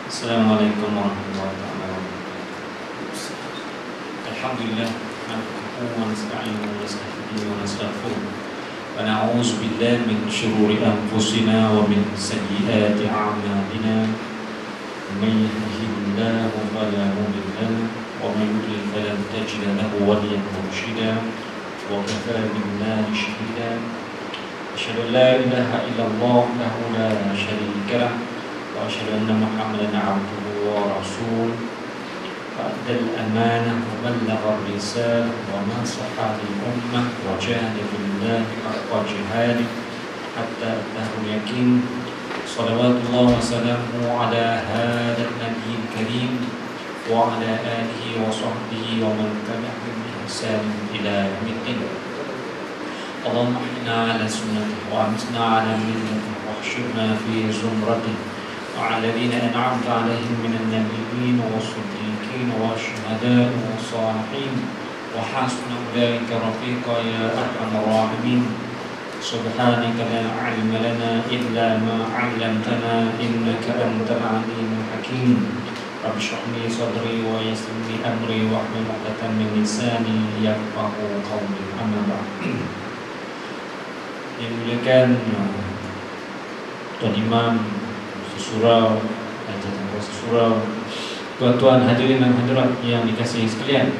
Assalamualaikum warahmatullahi wabarakatuh. Alhamdulillah, nahmaduhu wa nasta'inuhu wa nasta'hidihi wa nastaghfiruh. Wa na'udzu billahi min shururi anfusina wa min sayyiati a'malina. Man yahdihillahu fala mudilla lahu wa man yudlil falan tajida lahu waliyyan murshida. Wa kafaa billahi shahida. Asyhadu an la ilaha illallah wahdahu la syarika lahu wa asyhadu anna Muhammadan 'abduhu wa rasuluh. Fa'adda al-amanah wa ballagha ar-risalah wa nasaha lil-ummah wa jahada fillahi haqqa jihadihi hatta ataahu al-yaqin. Shalawatullah wa salamuhu ala hadzal nabiyil karim wa ala alihi wa sahbihi wa man tabi'ahum bi ihsan ila yaumiddin. Allahumma ihdina ala sunnatihi wa amitna ala millatihi wa ahshurna fi zumratihi وعلى الذين أنعمت عليهم من النبيين والصديقين والشهداء والصالحين وحسن أولئك رفيقا يا أرحم الراحمين. سبحانك لا علم لنا إلا ما علمتنا إنك أنت العليم الحكيم. رب اشرح لي صدري ويسر لي أمري واحلل عقدة من لساني يفقهوا قولي. أما بعد. Dimuliakan Tuan Imam surau, surau, tuan-tuan hadirin dan hadirat yang dikasihi sekalian.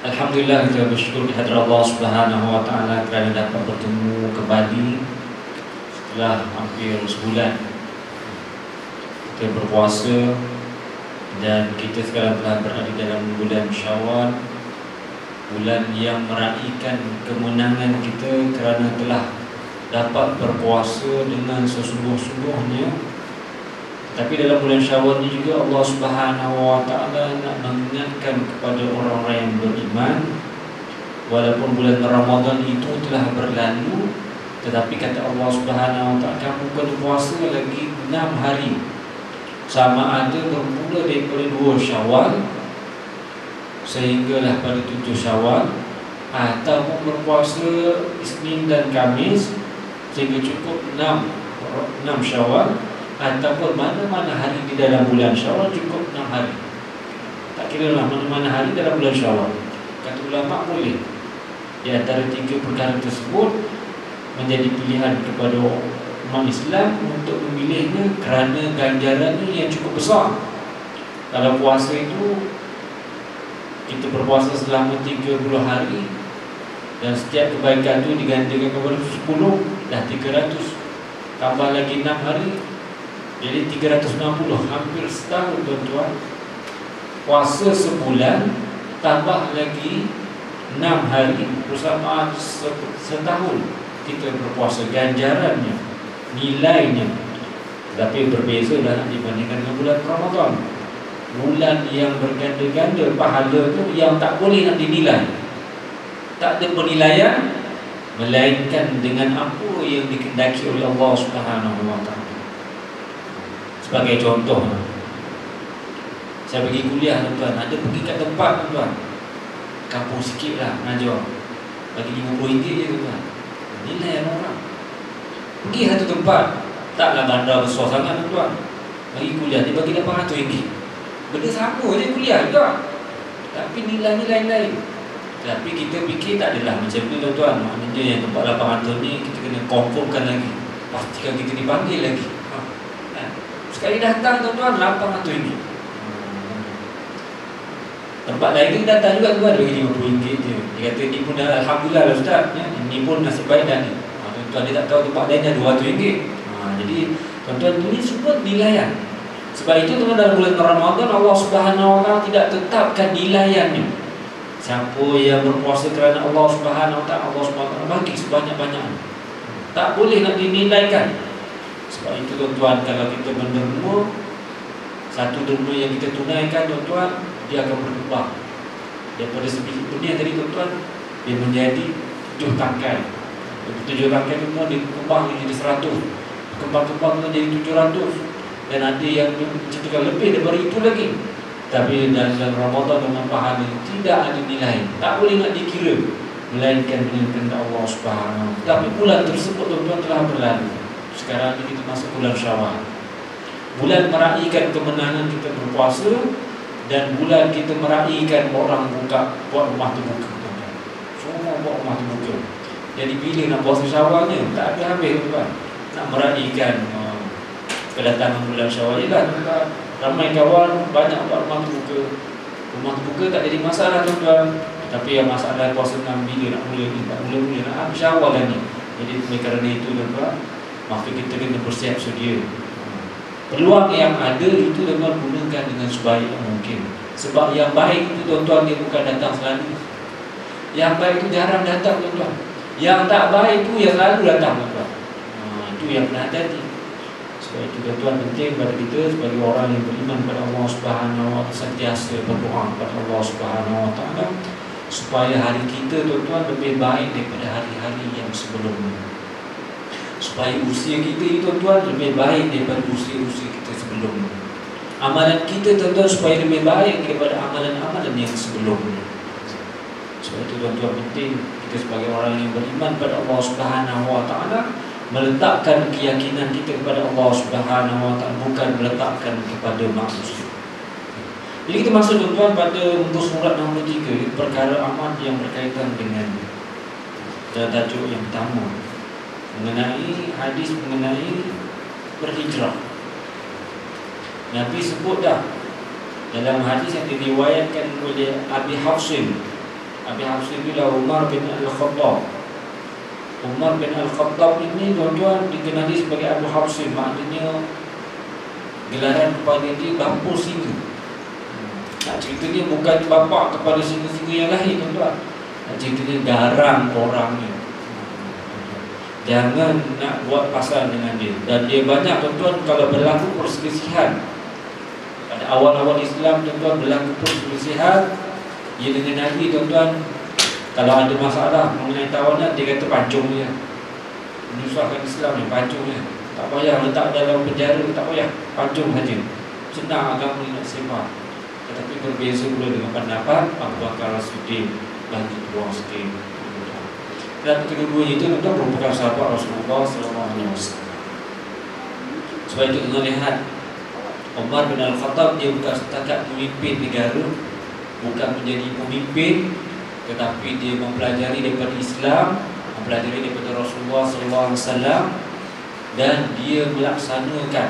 Alhamdulillah, kita bersyukur kehadirat Allah Subhanahu wa taala kerana dapat bertemu kembali setelah hampir sebulan kita berpuasa, dan kita sekarang telah berada dalam bulan Syawal, bulan yang meraihkan kemenangan kita kerana telah dapat berpuasa dengan sesungguh-sungguhnya. Tapi dalam bulan Syawal ini juga Allah Subhanahu wa taala nak mengingatkan kepada orang-orang yang beriman, walaupun bulan Ramadan itu telah berlalu, tetapi kata Allah Subhanahu wa taala, kamu kena puasa lagi 6 hari, sama ada bermula daripada 2 Syawal sehinggalah pada 7 Syawal, ataupun berpuasa Isnin dan Khamis sehingga cukup 6 Syawal, ataupun mana-mana hari di dalam bulan Syawal cukup 6 hari. Tak kira lah mana-mana hari dalam bulan Syawal. Kata ulama boleh. Di antara 3 perkara tersebut menjadi pilihan kepada umat Islam untuk memilihnya kerana ganjarannya yang cukup besar. Kalau puasa itu kita berpuasa selama 30 hari, dan setiap kebaikan itu digantikan kepada 10, dah 300. Tambah lagi 6 hari, jadi 360, hampir setahun tuan-tuan. Puasa sebulan tambah lagi 6 hari, bersamaan setahun kita berpuasa. Ganjarannya, nilainya, tapi berbeza dah dibandingkan dengan bulan Ramadan. Bulan yang berganda-ganda pahala itu yang tak boleh nak dinilai, tak ada penilaian melainkan dengan apa yang dikehendaki oleh Allah Subhanahu wa taala. Sebagai contoh, saya pergi kuliah tuan-tuan, ada pergi kat tempat tuan-tuan, kampung sikit lah mengajar, bagi RM50 je tuan-tuan. Nilai orang pergi satu tempat, taklah bandar besar sangat tuan-tuan, bagi kuliah dia bagi RM800. Benda sama je kuliah juga, tapi nilai-nilai lain. Tapi kita fikir tak adalah macam tu tuan-tuan. Maknanya yang tempat 800 ni kita kena confirmkan lagi, pastikan kita dipanggil lagi. Sekali datang tuan-tuan RM800. Tempat lain ni datang juga tuan, bagi RM50 je. Dia kata ni pun dah alhamdulillah lah Ustaz, ni pun nasib baik dah ni. Tuan-tuan dia tak tahu tempat lain dah RM200. Jadi tuan-tuan ni semua nilaian. Sebab itu tuan, dalam bulan Ramadan Allah Subhanahu wa taala tidak tetapkan nilaiannya. Siapa yang berpuasa kerana Allah Subhanahu wa taala, Allah Subhanahu wa taala bagi sebanyak-banyaknya. Tak boleh nak dinilaikan. Sebab itu tuan-tuan, kalau kita menderma, satu derma yang kita tunaikan tuan-tuan, dia akan berkembang. Daripada sebiji dunia tadi tuan-tuan, dia menjadi 7 tangkai. 7 tangkai itu semua dikembang menjadi 100. Kembang-kembang menjadi 700. Dan ada yang menceritakan lebih daripada itu lagi. Tapi dalam Ramadan dengan pahala tidak ada nilai, tak boleh nak dikira, melainkan dengan kehendak Allah Subhanahu. Tapi bulan tersebut tuan-tuan telah berlalu. Sekarang ini kita masuk bulan Syawal. Bulan meraihkan kemenangan kita berpuasa, dan bulan kita meraihkan orang buat rumah terbuka. Semua buat rumah terbuka. Jadi bila nak puasa Syawal ni, tak ada habis tuan. Nak meraihkan kedatangan bulan Syawal je lah tuan. Ramai kawan banyak buat rumah terbuka. Rumah terbuka tak jadi masalah tuan. Tapi yang masalah puasa 6 bila nak mula ni, tak mula nak habis Syawal dah ni. Jadi kerana itu tuan, maka kita kena bersiap sedia. Peluang yang ada itu tuan gunakan dengan sebaik yang mungkin. Sebab yang baik itu tuan-tuan dia bukan datang selalu. Yang baik itu jarang datang tuan-tuan. Yang tak baik itu yang selalu datang tuan-tuan. Itu yang kena hati-hati. Sebab itu tuan-tuan penting pada kita sebagai orang yang beriman kepada Allah Subhanahu wa taala, sentiasa berdoa kepada Allah Subhanahu wa taala supaya hari kita tuan-tuan lebih baik daripada hari-hari yang sebelumnya. Supaya usia kita ini tuan-tuan lebih baik daripada usia-usia kita sebelumnya. Amalan kita tuan-tuan supaya lebih baik daripada amalan-amalan yang sebelumnya. Sebab itu tuan-tuan penting kita sebagai orang yang beriman pada Allah Subhanahu wa taala meletakkan keyakinan kita kepada Allah Subhanahu wa taala, bukan meletakkan kepada manusia. Jadi kita masuk tuan-tuan pada muka surat nombor 3, perkara amat yang berkaitan dengan tajuk yang pertama, mengenai hadis mengenai berhijrah. Nabi sebut dah dalam hadis yang diriwayatkan oleh Ybhg Ust bila Umar bin al-Khattab. Umar bin al-Khattab ini tuan-tuan dikenali sebagai Abu Hafsin, maknanya gelaran kepada dia bapa singa. Nak ceritanya bukan bapa kepada singa-singa yang lain tuan-tuan. Nak ceritanya garang orangnya. Jangan nak buat pasal dengan dia. Dan dia banyak tuan-tuan kalau berlaku perselisihan. Pada awal-awal Islam tuan-tuan berlaku perselisihan, ia dengan Nabi tuan-tuan. Kalau ada masalah mengenai tawanan, dia kata pancung dia. Menyusahkan Islam ni, pancung dia. Tak payah letak dalam penjara, tak payah, pancung saja. Senang agama ni nak sembah. Tetapi berbeza pula dengan pendapat Abu Bakar As-Siddiq bagi peluang sikit. Dan kedua-duanya itu tuan-tuan merupakan sahabat Rasulullah SAW. Sebab itu kita lihat Umar bin Al-Khattab, dia bukan setakat memimpin negara, bukan menjadi pemimpin, tetapi dia mempelajari daripada Islam, mempelajari daripada Rasulullah SAW, dan dia melaksanakan.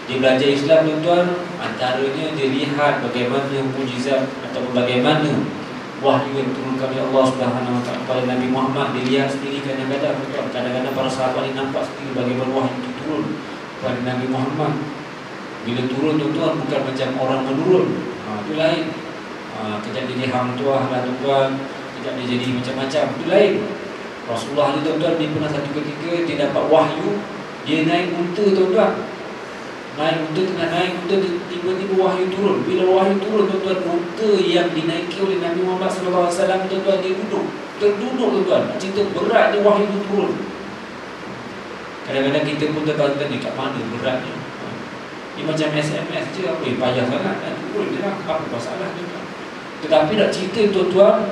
Dia belajar Islam tuan-tuan, antaranya dia lihat bagaimana mukjizat atau bagaimana wahyu yang diturunkan oleh Allah Subhanahu wa taala kepada Nabi Muhammad. Dia lihat sendiri kadang-kadang tuan, kadang-kadang para sahabat ini nampak sendiri bagaimana wahyu itu turun kepada Nabi Muhammad. Bila turun tuan-tuan bukan macam orang menurun. Itu lain. Kejap dia hang tuah lah tuan-tuan, kejap dia jadi macam-macam, itu lain. Rasulullah ni tuan-tuan, dia pernah satu ketika dia dapat wahyu, dia naik unta tuan-tuan. Tengah naik unta, tiba-tiba wahyu turun. Bila wahyu turun tuan-tuan, unta yang dinaiki oleh Nabi Muhammad SAW tuan-tuan, dia terduduk tuan-tuan. Cerita berat dia wahyu itu turun. Kadang-kadang kita pun tertanya ni kat mana beratnya. Dia macam SMS je, payah sangat, turun je lah, apa masalah tuan-tuan. Tetapi nak cerita tuan-tuan,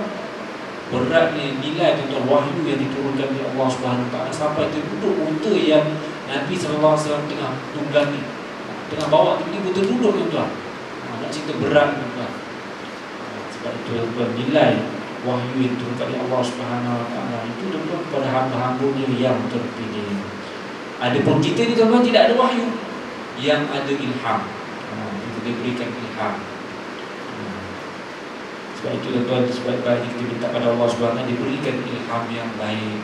berat ni nilai tuan-tuan wahyu yang diturunkan oleh Allah Subhanahu wa taala sampai terduduk unta yang Nabi SAW tengah tunggangi, tengah bawa, tiba-tiba terduduk tuan-tuan. Nak cerita berat tuan-tuan. Sebab itu tuan-tuan, nilai wahyu yang diturunkan oleh Allah Subhanahu wa taala itu tuan-tuan kepada hamba-hambanya yang terpilih. Adapun kita ni tuan-tuan tidak ada wahyu, yang ada ilham. Kita diberikan ilham. Sebab itu tuan-tuan, sebaik-baik kita minta pada Allah SWT diberikan ilham yang baik.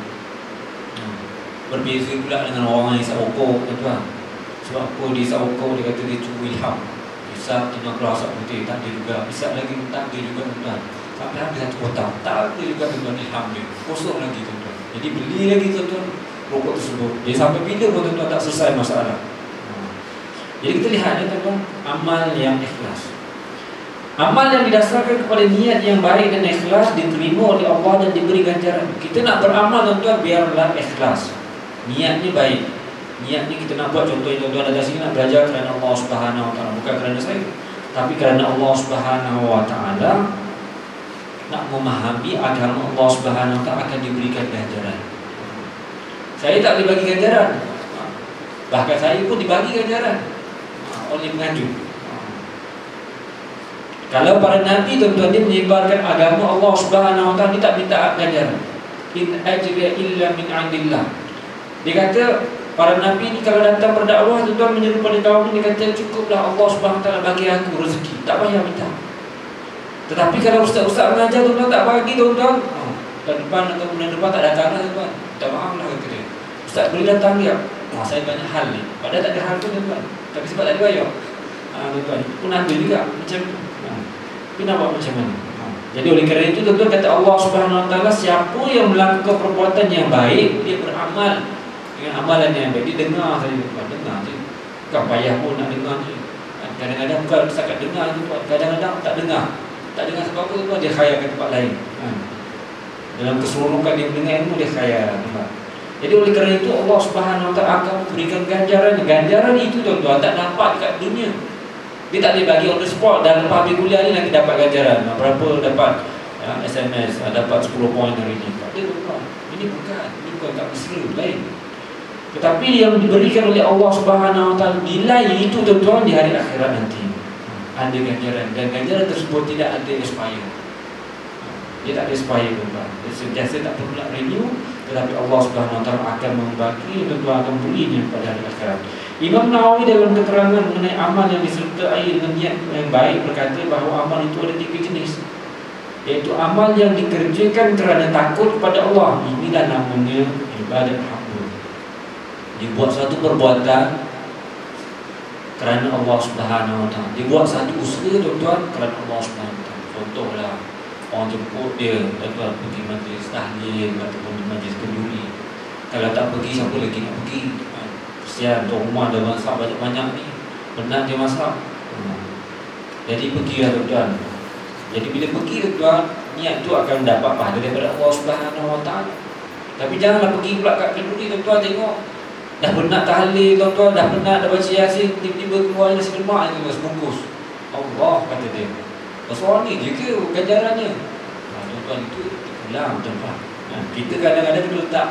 Berbeza pula dengan orang yang isap okok tuan-tuan. Sebab apa dia isap okok, dia kata dia cuma ilham. Isap tengah keluar asap putih, tak ada juga. Isap lagi, tak ada juga tuan-tuan. Sampai habis satu kotak, tak ada juga tuan-tuan ilham dia. Kosong lagi tuan-tuan. Jadi beli lagi tuan-tuan rokok tersebut. Dia sampai bila pun tuan-tuan tak selesai masalah. Jadi kita lihat tuan-tuan, amal yang ikhlas. Amal yang didasarkan kepada niat yang baik dan ikhlas diterima oleh Allah dan diberi ganjaran. Kita nak beramal tuan-tuan, biarlah ikhlas. Niatnya baik. Niatnya kita nak buat, contohnya tuan-tuan datang sini nak belajar kerana Allah Subhanahu wa taala, bukan kerana saya, tapi kerana Allah Subhanahu wa taala, nak memahami agama Allah Subhanahu wa taala, akan diberikan ganjaran. Saya tak boleh bagi ganjaran, bahkan saya pun dibagi ganjaran. oleh pengaju. Kalau para nabi tuan-tuan, dia menyebarkan agama Allah Subhanahu Wa Taala, dia tak minta ganjaran. In ajriya illa min 'indillah. Dia kata para nabi ni kalau datang berdakwah, tuan-tuan menyeru pada kaum ni, dia kata cukuplah Allah Subhanahu Wa Taala bagi aku rezeki, tak payah minta. Tetapi kalau ustaz-ustaz mengajar, tuan-tuan tak bagi, tuan-tuan, tahun depan atau bulan depan tak datang lah, tuan-tuan. Minta maaf lah, kata dia. Ustaz boleh datang dia. Saya banyak hal ni. Padahal tak ada hal tu, tuan-tuan. Tapi sebab tak dibayar. Tuan-tuan, pun ada juga macam tu. Tapi nak buat macam mana? Jadi oleh kerana itu, tuan-tuan, kata Allah Subhanahu Wa Taala, siapa yang melakukan perbuatan yang baik, dia beramal dengan amalan yang baik. Dia dengar saja, tuan-tuan. Dengar je. Bukan payah pun nak dengar je. Kadang-kadang bukan setakat dengar je, tuan. Kadang-kadang tak dengar. Tak dengar sebab apa, tuan, dia khayalkan tempat lain. Dalam keseluruhan dia mendengar ilmu, dia khayal. Jadi oleh kerana itu, Allah Subhanahu Wa Taala akan memberikan ganjaran. Ganjaran itu, tuan-tuan, tak nampak dekat dunia. Dia tak boleh bagi on the spot. Dan lepas habis kuliah ni nanti dapat ganjaran. Berapa dapat SMS, dapat 10 poin hari ni. Tak ada, tuan-tuan. Ini bukan tak mesra, lain. Tetapi yang diberikan oleh Allah Subhanahu Wa Taala nilai itu, tuan-tuan, di hari akhirat nanti. Ada ganjaran. Dan ganjaran tersebut tidak ada expire. Dia tak ada expire, tuan-tuan. Dia sentiasa tak perlu nak renew. Tetapi Allah Subhanahu Wa Taala akan membagi, tuan-tuan, akan berinya pada hari akhirat. Imam Nawawi dalam keterangan mengenai amal yang disertai dengan niat yang baik berkata bahawa amal itu ada 3 jenis, iaitu amal yang dikerjakan kerana takut kepada Allah. Inilah namanya ibadat hamba. Dibuat satu perbuatan kerana Allah Subhanahu Wa Taala. Dibuat satu usaha, tuan-tuan, kerana Allah Subhanahu Wa Taala. Contohlah, orang jemput dia, tuan-tuan, pergi majlis tahlil ataupun majlis kenduri. Kalau tak pergi, siapa lagi nak pergi? Kesian, tuan rumah dah masak banyak-banyak ni, penat dia masak. Jadi pergilah, tuan-tuan. Jadi bila pergi, tuan-tuan, niat tu akan dapat pahala daripada Allah Subhanahu Wa Taala. Tapi janganlah pergi pula kat kenduri, tuan-tuan, tengok dah penat tahlil, tuan-tuan, dah penat dah baca yasin, tiba-tiba keluar nasi lemak ni, sebungkus. Allah, kata dia, soal ni je ke ganjarannya? Tuan-tuan, itu pulang, tuan-tuan. Kita kadang-kadang kita letak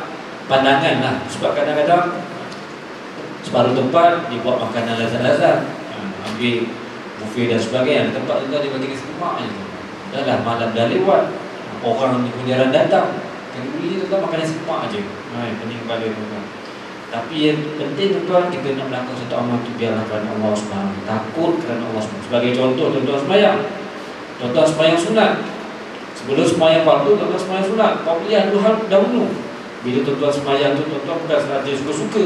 pandangan lah. Sebab kadang-kadang separuh tempat dia buat makanan lazat-lazat, ambil buffet dan sebagainya. Tempat tu dia bagi nasi lemak je. Dah lah malam dah lewat, orang ni kunjaran datang, kenduri tu makan nasi lemak je. Pening kepala, tuan-tuan. Tapi yang penting, tuan-tuan, kita nak melakukan satu amal tu biarlah kerana Allah SWT, takut kerana Allah SWT. Sebagai contoh, tuan-tuan, sembahyang. Tuan-tuan sembahyang sunat. Sebelum sembahyang fardu, tuan-tuan sembahyang sunat. Kuliah dahulu. Bila tuan-tuan sembahyang tu, tuan-tuan bukan sahaja suka-suka,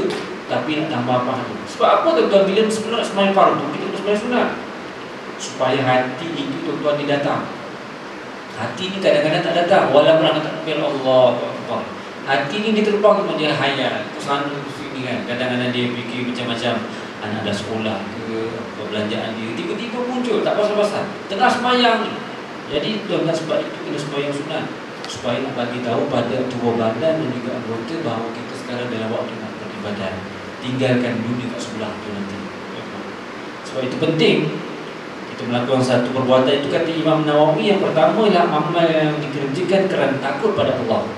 tapi nak tambah pahala. Sebab apa, tuan-tuan? Bila sebelum nak sembahyang fardu, kita kena sembahyang sunat, supaya hati itu, tuan-tuan, dia datang. Hati ni kadang-kadang tak datang, walaupun nak takbir Allah, tuan-tuan. Hati ni dia terbang, dia hayal ke sana ke sini kan. Kadang-kadang dia fikir macam-macam, anak dah sekolah ke, perbelanjaan dia, tiba-tiba muncul tak pasal-pasal tengah sembahyang ni. Jadi tuan-tuan, sebab itu kena sembahyang sunat, supaya nak bagi tahu pada tubuh badan dan juga anggota bahawa kita sekarang dalam waktu nak beribadah. Tinggalkan dunia kat sebelah tu nanti. Sebab itu penting kita melakukan satu perbuatan itu. Kata Imam Nawawi, yang pertama ialah amal yang dikerjakan kerana takut pada Allah.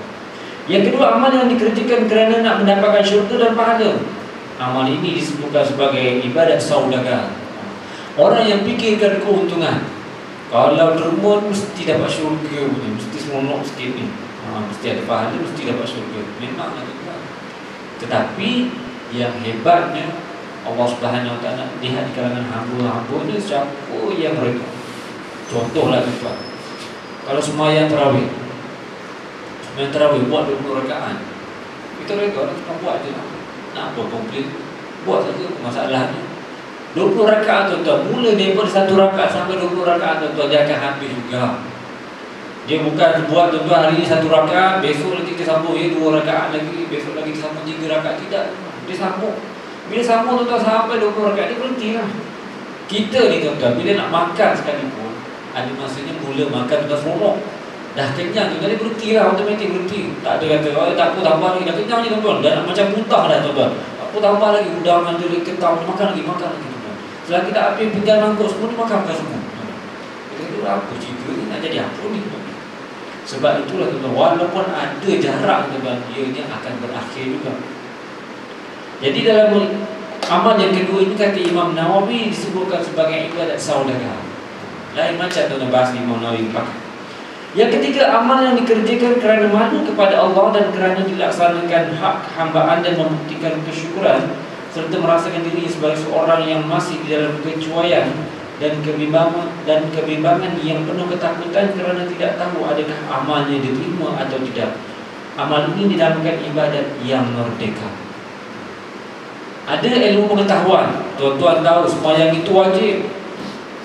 Yang kedua, amal yang dikerjakan kerana nak mendapatkan syurga dan pahala. Amal ini disebutkan sebagai ibadat saudagar. Orang yang fikirkan keuntungan, kalau derma mesti dapat syurga punya, mesti seronok sikit ni, mesti ada pahala, mesti dapat syurga. Memanglah juga. Tetapi yang hebatnya, Allah Subhanahu Wa Taala lihat di kalangan hamba-hamba ni siapa yang mereka. Contohlah, tuan, kalau sembahyang tarawih, buat 20 rakaat, kita reka orang cuma buat je lah. Nak apa komplain? Buat saja, masalahnya 20 rakaat, tuan-tuan. Mula daripada 1 rakaat sampai 20 rakaat, tuan-tuan, dia akan habis juga. Dia bukan buat, tuan-tuan, hari ni 1 rakaat, besok lagi kita sambung 2 rakaat lagi, besok lagi kita sambung 3 rakaat. Tidak, dia sambung. Bila sambung, tuan-tuan, sampai 20 rakaat, dia berhenti lah. Kita ni, tuan-tuan, bila nak makan sekalipun, ada masanya mula makan, tuan-tuan, seronok. Dah kenyang, tuan-tuan, dia berhenti lah, automatik berhenti. Tak ada kata, tak apa, tambah lagi. Dah kenyang je, tuan-tuan. Dah nak macam muntah dah, tuan-tuan. Apa tambah lagi, undangan tu, ketang, makan lagi, tuan-tuan. Setelah kita habis pinggan mangkuk semua ni, makan semua. Kita kata, apa cerita ni, nak jadi apa ni? Sebab itulah, tuan-tuan, walaupun ada jarak, tuan-tuan, ianya akan berakhir juga. Jadi dalam Amal yang kedua ini kata Imam Nawawi disebutkan sebagai ibadat saudagar. Lain macam tuan bahas Imam Nawawi pakai. Yang ketiga, amal yang dikerjakan kerana malu kepada Allah dan kerana dilaksanakan hak hambaan dan membuktikan kesyukuran serta merasakan diri sebagai seorang yang masih di dalam kecuaian dan kebimbangan yang penuh ketakutan kerana tidak tahu adakah amalnya diterima atau tidak. Amal ini dinamakan ibadat yang merdeka. Ada ilmu pengetahuan, tuan-tuan tahu sembahyang itu wajib,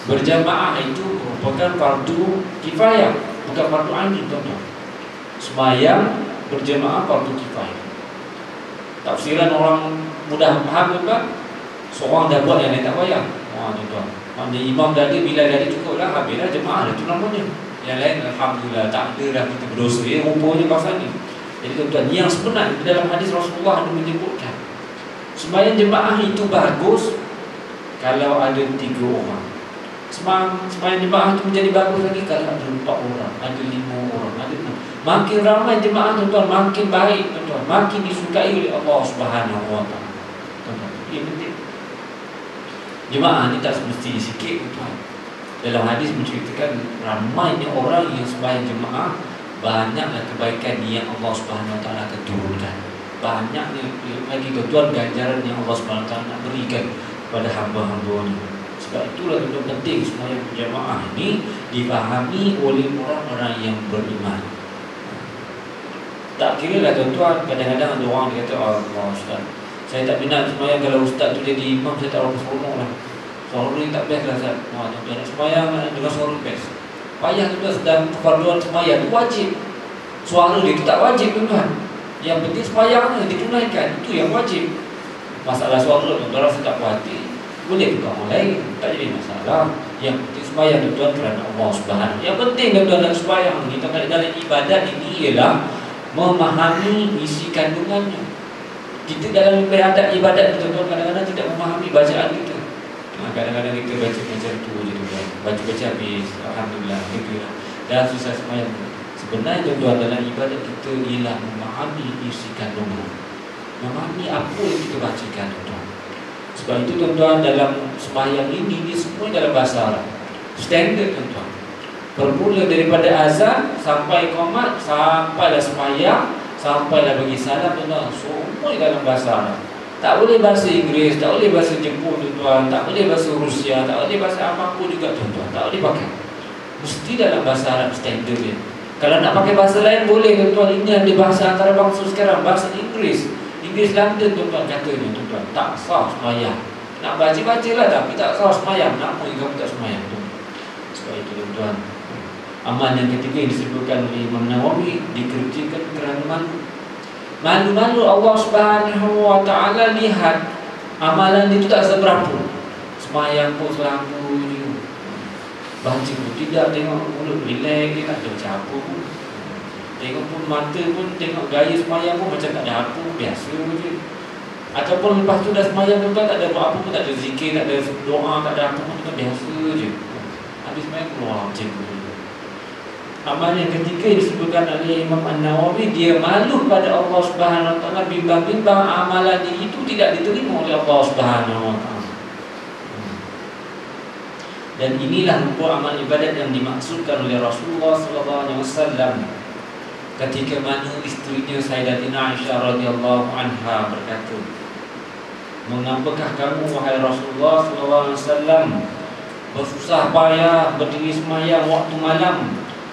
berjamaah itu merupakan fardu kifayah, bukan fardu ain, tuan-tuan. Sembahyang berjamaah fardu kifayah. Tafsiran orang mudah faham kan? Seorang dah buat yang lain tak payah. Tuan-tuan. Mana imam dah ada, bila dah ada cukuplah, habislah jemaah dah, itu namanya. Yang lain alhamdulillah tak ada dah kita berdosa. Rupanya pasal ni. Jadi tuan-tuan, yang sebenar di dalam hadis Rasulullah ada menyebutkan sembahyang jemaah itu bagus kalau ada 3 orang. Sembahyang jemaah itu menjadi bagus lagi kalau ada 4 orang, ada 5 orang, ada 6. Makin ramai jemaah tuan-tuan, makin baik tuan-tuan, makin disukai oleh Allah Subhanahu wa taala. Tuan-tuan, ini penting. Jemaah ni tak semestinya sikit tuan. Dalam hadis menceritakan ramainya orang yang sembahyang jemaah, banyaklah kebaikan yang Allah Subhanahu wa taala akan turunkan. Banyaknya lagi tuan-tuan ganjaran yang Allah Subhanahu wa taala nak berikan kepada hamba-hamba-Nya. Sebab itulah tuan-tuan penting sembahyang berjamaah ini difahami oleh orang-orang yang beriman. Tak kira lah tuan-tuan, kadang-kadang ada orang dia kata, Allah Ustaz, saya tak minat sembahyang kalau Ustaz tu jadi imam, saya tak berapa seronok lah. Suara ni tak best lah Ustaz. Tuan-tuan nak sembahyang dengan suara best. Payah tuan-tuan, sedang kefarduan sembahyang itu wajib. Suara dia tu tak wajib tuan-tuan. Yang penting sembahyangnya ditunaikan, itu yang wajib. Masalah suara tuan-tuan rasa tak puas hati, boleh buka orang lain, tak jadi masalah. Yang penting sembahyang tuan-tuan kerana Allah Subhanahu. Yang penting tuan-tuan dalam sembahyang ni, dalam ibadat ini ialah memahami isi kandungannya. Kita dalam ibadat tuan-tuan kadang-kadang tidak memahami bacaan kita. Kadang-kadang kita baca macam tu je tuan-tuan, baca-baca habis, alhamdulillah gitu lah. Dan susah sembahyang. Sebenarnya tuan-tuan dalam ibadat kita ialah memahami isi kandungan, memahami apa yang kita bacakan tuan-tuan. Sebab itu tuan-tuan dalam sembahyang ini semua dalam bahasa Arab standard tuan-tuan. Bermula daripada azan sampai qomat, sampailah sembahyang, sampailah bagi salam tuan-tuan, semua dalam bahasa Arab. Tak boleh bahasa Inggeris, tak boleh bahasa Jepun tuan-tuan, tak boleh bahasa Rusia, tak boleh bahasa apapun juga tuan-tuan, tak boleh pakai. Mesti dalam bahasa Arab standard dia. Kalau nak pakai bahasa lain boleh tuan-tuan. Ini ada bahasa antarabangsa sekarang, bahasa Inggeris London tuan-tuan katanya tuan-tuan, tak sah sembahyang. Nak baca-bacalah tapi tak sah sembahyang. Nak pun kamu tak sembahyang tuan. Sebab itu tuan-tuan, amal yang ketiga yang disebutkan oleh Imam Nawawi dikerjakan kerana malu. Malu-malu Allah Subhanahu wa taala lihat amalan itu tak seberapa. Sembahyang pun selalu je, baca pun tidak, tengok mulut relax, dia tak ada macam apa pun. Tengok pun mata pun, tengok gaya sembahyang pun macam tak ada apa, biasa je. Ataupun lepas tu dah sembahyang tuan-tuan, tak ada apa-apa pun, tak ada zikir, tak ada doa, tak ada apa pun, biasa je. Habis sembahyang keluar macam tu. Amal yang ketiga yang disebutkan oleh Imam An-Nawawi, dia malu pada Allah Subhanahu wa taala, bimbang-bimbang amalan itu tidak diterima oleh Allah Subhanahu wa taala. Dan inilah rupa amal ibadat yang dimaksudkan oleh Rasulullah sallallahu alaihi wasallam ketika mana isterinya Sayyidatina Aisyah radhiyallahu anha berkata, "Mengapakah kamu wahai Rasulullah sallallahu alaihi wasallam bersusah payah berdiri sembahyang waktu malam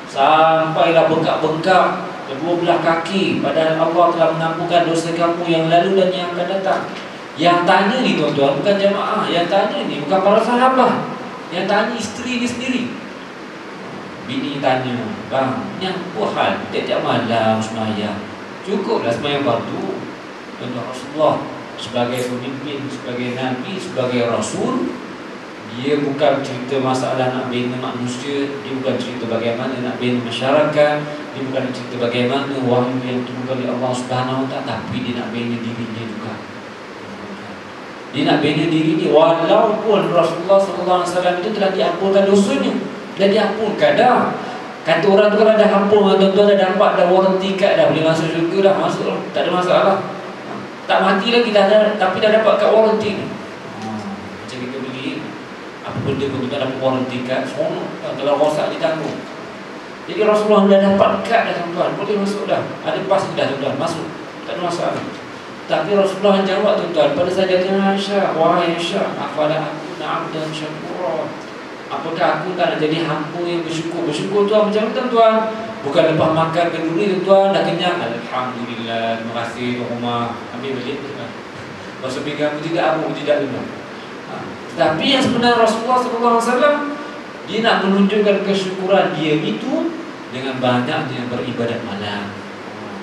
sampailah bengkak-bengkak kedua belah kaki, padahal Allah telah mengampunkan dosa kamu yang lalu dan yang akan datang?" Yang tanya ni tuan-tuan bukan jemaah, yang tanya ni bukan para sahabat, yang tanya isteri dia sendiri. Bini tanya, "Bang, ni apa hal tiap-tiap malam sembahyang? Cukuplah sembahyang fardu." Tuan-tuan, Rasulullah sebagai pemimpin, sebagai Nabi, sebagai Rasul, dia bukan cerita masalah nak bina manusia, dia bukan cerita bagaimana nak bina masyarakat, dia bukan cerita bagaimana wahyu yang turunkan oleh Allah Subhanahu wa taala, tapi dia nak bina dirinya juga. Dia nak bina diri ni, walaupun Rasulullah sallallahu alaihi wasallam itu telah diampunkan dosanya, dah diampunkan dah. Kata orang tu kalau dah ampun, tuan-tuan dah dapat dah waranti kad dah, boleh masuk syurga dah, masuk lah, tak ada masalah. Tak mati lagi dah, tapi dah dapat kad waranti ni. macam kita beli apa benda pun tuan dapat warranty kad, seronok kalau rosak ditanggung. Jadi Rasulullah dah dapat kad dah tuan-tuan, boleh masuk dah. Ada pas dah tuan-tuan, masuk, tak ada masalah. Tapi Rasulullah jawab tuan-tuan pada Sayyidatina Aisyah, wahai Aisyah, afala akuna abdan syakura, apakah aku tak nak jadi hamba yang bersyukur? Bersyukur tuan macam mana tuan? Bukan lepas makan kenduri tuan dah kenyang, alhamdulillah, terima kasih rumah, ambil balik tuan. Masa pegang aku tidak, aku tidak tuan. Tapi yang sebenarnya Rasulullah SAW, dia nak menunjukkan kesyukuran dia itu dengan banyaknya beribadat malam.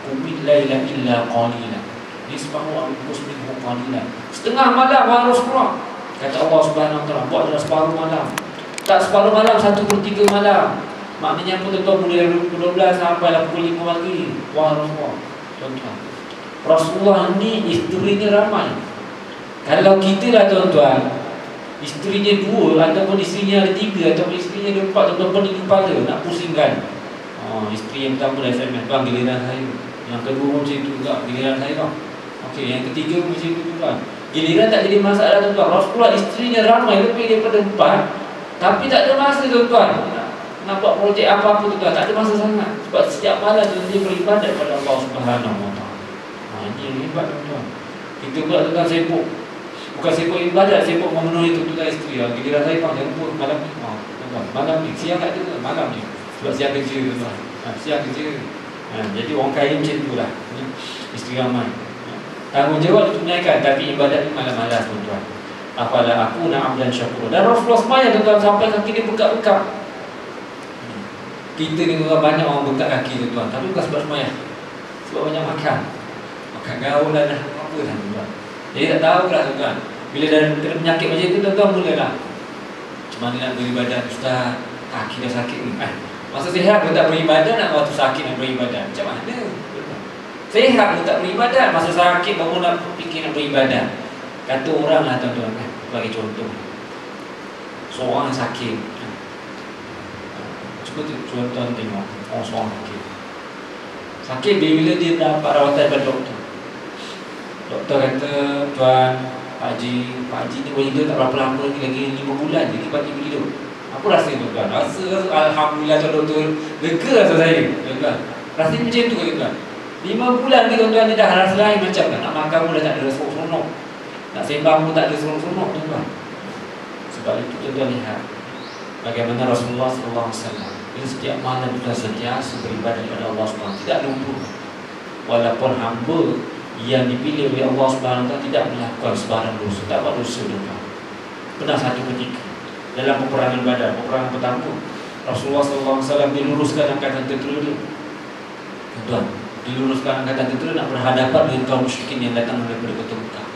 Qumil laila illa qalila nisfahu aw inqus minhu qalila. Setengah malam wahai Rasulullah, kata Allah Subhanahu wa taala, buatlah separuh malam. Tak separuh malam, 1/3 malam. Maknanya apa tuan-tuan, mulai dari pukul 12 sampai pukul 5 pagi. Wahai Rasulullah, tuan-tuan, Rasulullah ni isterinya ramai. Kalau kita lah tuan-tuan, isterinya 2 ataupun isterinya ada 3 ataupun isterinya ada 4, tuan-tuan pening kepala nak pusingkan. Isteri yang pertama dah SMS, bang giliran saya. Yang kedua macam itu juga, giliran saya bang. Okey, yang ketiga macam itu tuan. Giliran tak jadi masalah tuan-tuan. Rasulullah isterinya ramai lebih daripada 4, tapi tak ada masa tuan-tuan nak buat projek apa-apa tuan-tuan, tak ada masa sangat. Sebab setiap malam dia beribadat kepada Allah Subhanahu wa taala. Ini hebat tuan-tuan. Kita pula tuan-tuan sibuk. Bukan sibuk ibadat, sibuk memenuhi tuntutan isteri. Giliran saya bang, jangan pun malam ni. Tuan-tuan, malam ni siang tak ada, malam ni. Sebab siang kerja tuan-tuan. Siang kerja. Jadi orang kaya macam tu lah. Isteri ramai. Tanggungjawab ditunaikan, tapi ibadat ni malam-malam tuan-tuan. Apalah aku nak abdan syakur. Dan Rasulullah sembahyang tuan-tuan sampai kaki dia bekak-bekak. Kita ni tuan banyak orang bekak kaki tuan-tuan, tapi bukan sebab sembahyang, sebab banyak makan. Makan gaul lah dah, apa lah tuan-tuan. Jadi tak tahu lah tuan-tuan. Bila dah kena penyakit macam tu tuan-tuan, mulalah macam mana nak beribadat, Ustaz, kaki dah sakit ni. Masa sihat pun tak beribadat, nak waktu sakit nak beribadat, macam mana? Sihat pun tak beribadat, masa sakit baru nak fikir nak beribadat. Kata orang lah tuan-tuan kan, bagi contoh, seorang sakit, cuba tuan-tuan tengok orang seorang sakit bila dia dapat rawatan daripada doktor. Doktor kata, tuan, Pak Haji ni boleh hidup tak berapa lama lagi 5 bulan je Pak Haji boleh hidup. Apa rasa tuan-tuan? Rasa alhamdulillah doktor, lega rasa saya tuan-tuan. Rasa macam tu tuan-tuan. 5 bulan ni tuan-tuan, dia dah rasa lain macam kan. Nak makan pun dah tak ada rasa seronok, nak sembang pun tak ada seronok tuan-tuan. Sebab itu tuan-tuan lihat bagaimana Rasulullah SAW, dia setiap malam kita sentiasa beribadah kepada Allah SWT, tidak lupa. Walaupun hamba yang dipilih oleh Allah SWT tidak melakukan sebarang dosa, tak buat dosa tuan-tuan. Pernah satu ketika dalam peperangan Badar, peperangan pertama, Rasulullah SAW diluruskan angkatan tentera dia tuan-tuan. Diluruskan angkatan tentera nak berhadapan dengan kaum musyrikin yang datang daripada kota Mekah.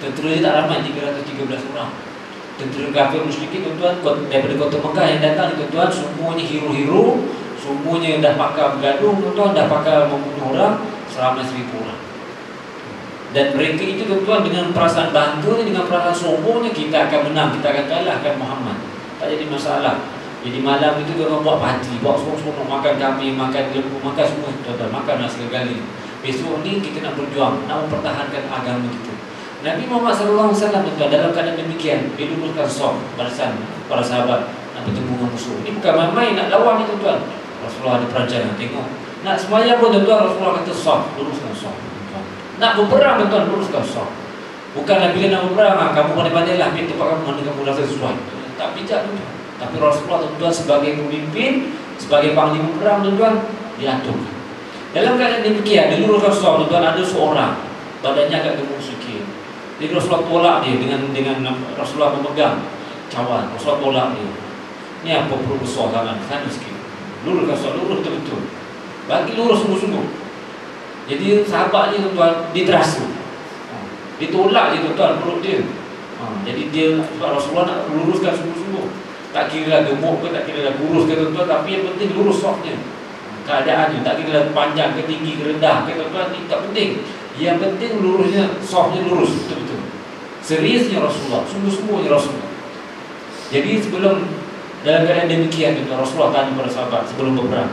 Tentera dia tak ramai, 313 orang. Tentera kafir musyrikin tuan-tuan daripada kota Mekah yang datang tuan-tuan, semuanya hero-hero, semuanya dah pakar bergaduh tuan-tuan, dah pakar membunuh orang, seramai 1000 orang. Dan mereka itu tuan-tuan dengan perasaan bangganya, dengan perasaan sombongnya, kita akan menang, kita akan kalahkan Muhammad. Tak jadi masalah. Jadi malam itu tuan-tuan buat parti, buat semua makan kambing, makan lembu, makan semua tuan-tuan, makan nak segala-galanya. Besok ni kita nak berjuang, nak mempertahankan agama kita. Nabi Muhammad SAW tuan-tuan dalam keadaan demikian, dia luruskan saf barisan para sahabat nak bertemu dengan musuh. Ini bukan main-main nak lawan ni tuan-tuan. Rasulullah ada perancangan, tengok. Nak sembahyang pun tuan-tuan, Rasulullah kata saf, luruskan saf. Nak berperang tuan-tuan, luruskan saf. Bukanlah bila nak berperang, kamu pandai-pandailah pilih tempat kamu mana kamu rasa sesuai. Tak bijak tuan-tuan. Tapi Rasulullah tuan-tuan sebagai pemimpin, sebagai panglima perang tuan-tuan, diatur. Dalam keadaan demikian, dia luruskan saf tuan-tuan, ada seorang badannya agak gemuk sikit. Jadi Rasulullah tolak dia dengan Rasulullah memegang cawan. Rasulullah tolak dia. Ni apa perlu besar tangan, sana sikit. Luruskan saf, lurus betul-betul. Bagi lurus sungguh-sungguh. Jadi sahabatnya tuan-tuan, dia terasa. Dia tolak je tuan-tuan perut dia. Jadi dia, sebab Rasulullah nak luruskan sungguh-sungguh. Tak kira lah gemuk ke, tak kira lah kurus ke tuan-tuan, tapi yang penting lurus safnya. Keadaannya, tak kira lah panjang ke, tinggi ke, rendah ke tuan-tuan, ini tak penting. Yang penting lurusnya, safnya lurus betul-betul. Seriusnya Rasulullah, sungguh-sungguhnya Rasulullah. Jadi sebelum, dalam keadaan demikian tuan-tuan, Rasulullah tanya pada sahabat sebelum berperang,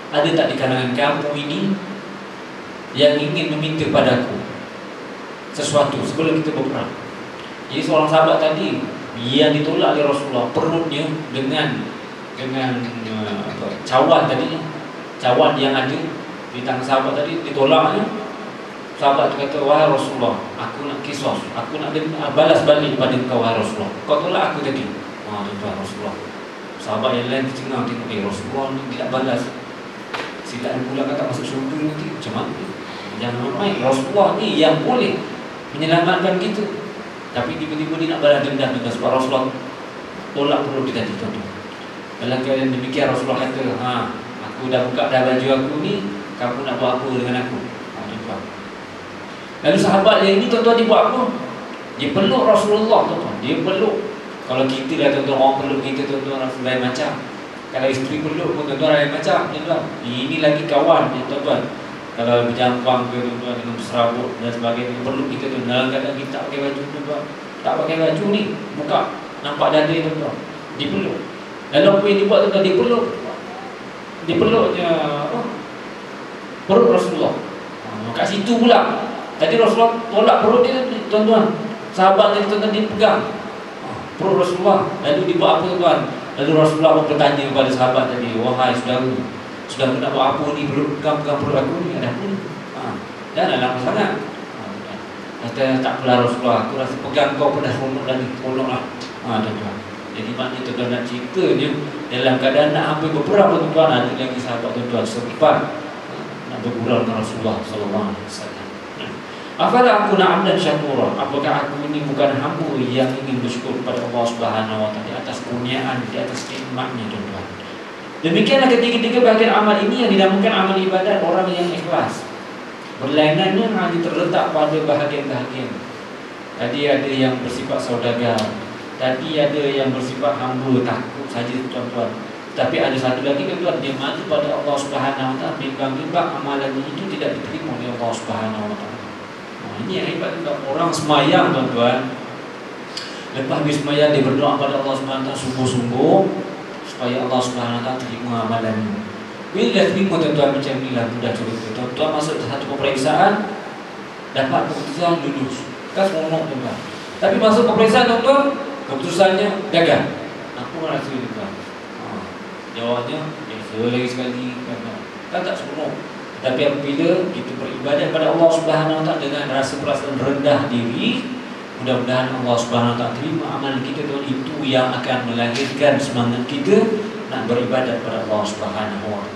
ada tak di kalangan kamu ini yang ingin meminta padaku sesuatu sebelum kita berperang? Jadi seorang sahabat tadi yang ditolak oleh Rasulullah, perutnya dengan cawan tadi, cawan yang ada di tangan sahabat tadi ditolaknya. Sahabat tu kata, wahai Rasulullah, aku nak kisos, aku nak balas balik pada kau, wahai Rasulullah, kau tolak aku tadi. Tuan Rasulullah. Sahabat yang lain tercengang tengok, Rasulullah ni tidak balas, silap pula kata masuk syurga nanti, macam mana? Jangan main, Rasulullah ni yang boleh menyelamatkan kita, tapi tiba-tiba dia nak balas dendam juga sebab Rasulullah tolak perut dia tadi, tuan-tuan. Dalam keadaan demikian Rasulullah kata, aku dah buka dah baju aku ni, kamu nak buat apa dengan aku? Tuan-tuan. Lalu sahabat yang ini, tuan-tuan, dia buat apa? Dia peluk Rasulullah, tuan-tuan. Dia peluk. Kalau kita dah, tuan-tuan, orang peluk kita, tuan-tuan, lain macam. Kalau isteri peluk pun, tuan-tuan, lain macam, tuan-tuan. Ini lagi kawan, tuan-tuan. Kalau berjambang ke, tuan-tuan, dengan serabut dan sebagainya, peluk kita, tuan-tuan. Dalam keadaan kita tak pakai baju, tuan-tuan. Tak pakai baju ni, buka, nampak dada, tuan-tuan. Dia peluk. Lalu apa yang dia buat, tuan-tuan? Dia peluk. Dia peluknya perut Rasulullah. Kat situ pula. Tadi Rasulullah tolak perut dia, tuan-tuan. Sahabat tadi, tuan-tuan, dia pegang perut Rasulullah. Lalu dia buat apa, tuan-tuan? Lalu Rasulullah pun bertanya kepada sahabat tadi, wahai saudara, sudah nak buat apa ni? Pegang perut aku ni, ada apa ni? Jangan lama sangat. Kata, tak apalah Rasulullah, aku rasa pegang kau pun dah seronok lagi. Tolonglah. Tuan-tuan. Jadi maknanya, tuan-tuan, nak ceritanya dalam keadaan nak hampir berperang, tuan-tuan, ada lagi sahabat, tuan-tuan, sempat nak bergurau dengan Rasulullah SAW. Afala aku na'amdan syakura, apakah aku ini bukan hamba yang ingin bersyukur kepada Allah Subhanahu wa taala atas kurniaan, di atas nikmatnya, tuan-tuan. Demikianlah ketiga-tiga bahagian amal ini yang dinamakan amal ibadat orang yang ikhlas. Berlainannya hanya terletak pada bahagian-bahagian. Tadi ada yang bersifat saudagar, tadi ada yang bersifat hamba takut saja, tuan-tuan. Tapi ada satu lagi, tuan-tuan, dia maju pada Allah Subhanahu wa taala, bimbang-bimbang amalan itu tidak diterima oleh Allah Subhanahu wa taala. Ini yang hebat juga. Orang semayang, tuan-tuan, lepas habis semayang dia berdoa pada Allah SWT sungguh-sungguh supaya Allah SWT terima amalannya. Bila dah terima, tuan-tuan, macam inilah mudah cerita. Tuan-tuan masuk satu peperiksaan, dapat keputusan lulus, kan seronok, tuan-tuan. Tapi masuk peperiksaan, tuan-tuan, keputusannya gagal. Apa rasa, tuan-tuan? Jawabnya biasa lagi sekali, kan tak seronok. Tapi apabila kita beribadah pada Allah Subhanahu wa taala dengan rasa perasaan rendah diri, mudah-mudahan Allah Subhanahu wa taala terima amal kita, tuan. Itu yang akan melahirkan semangat kita nak beribadah pada Allah Subhanahu wa taala.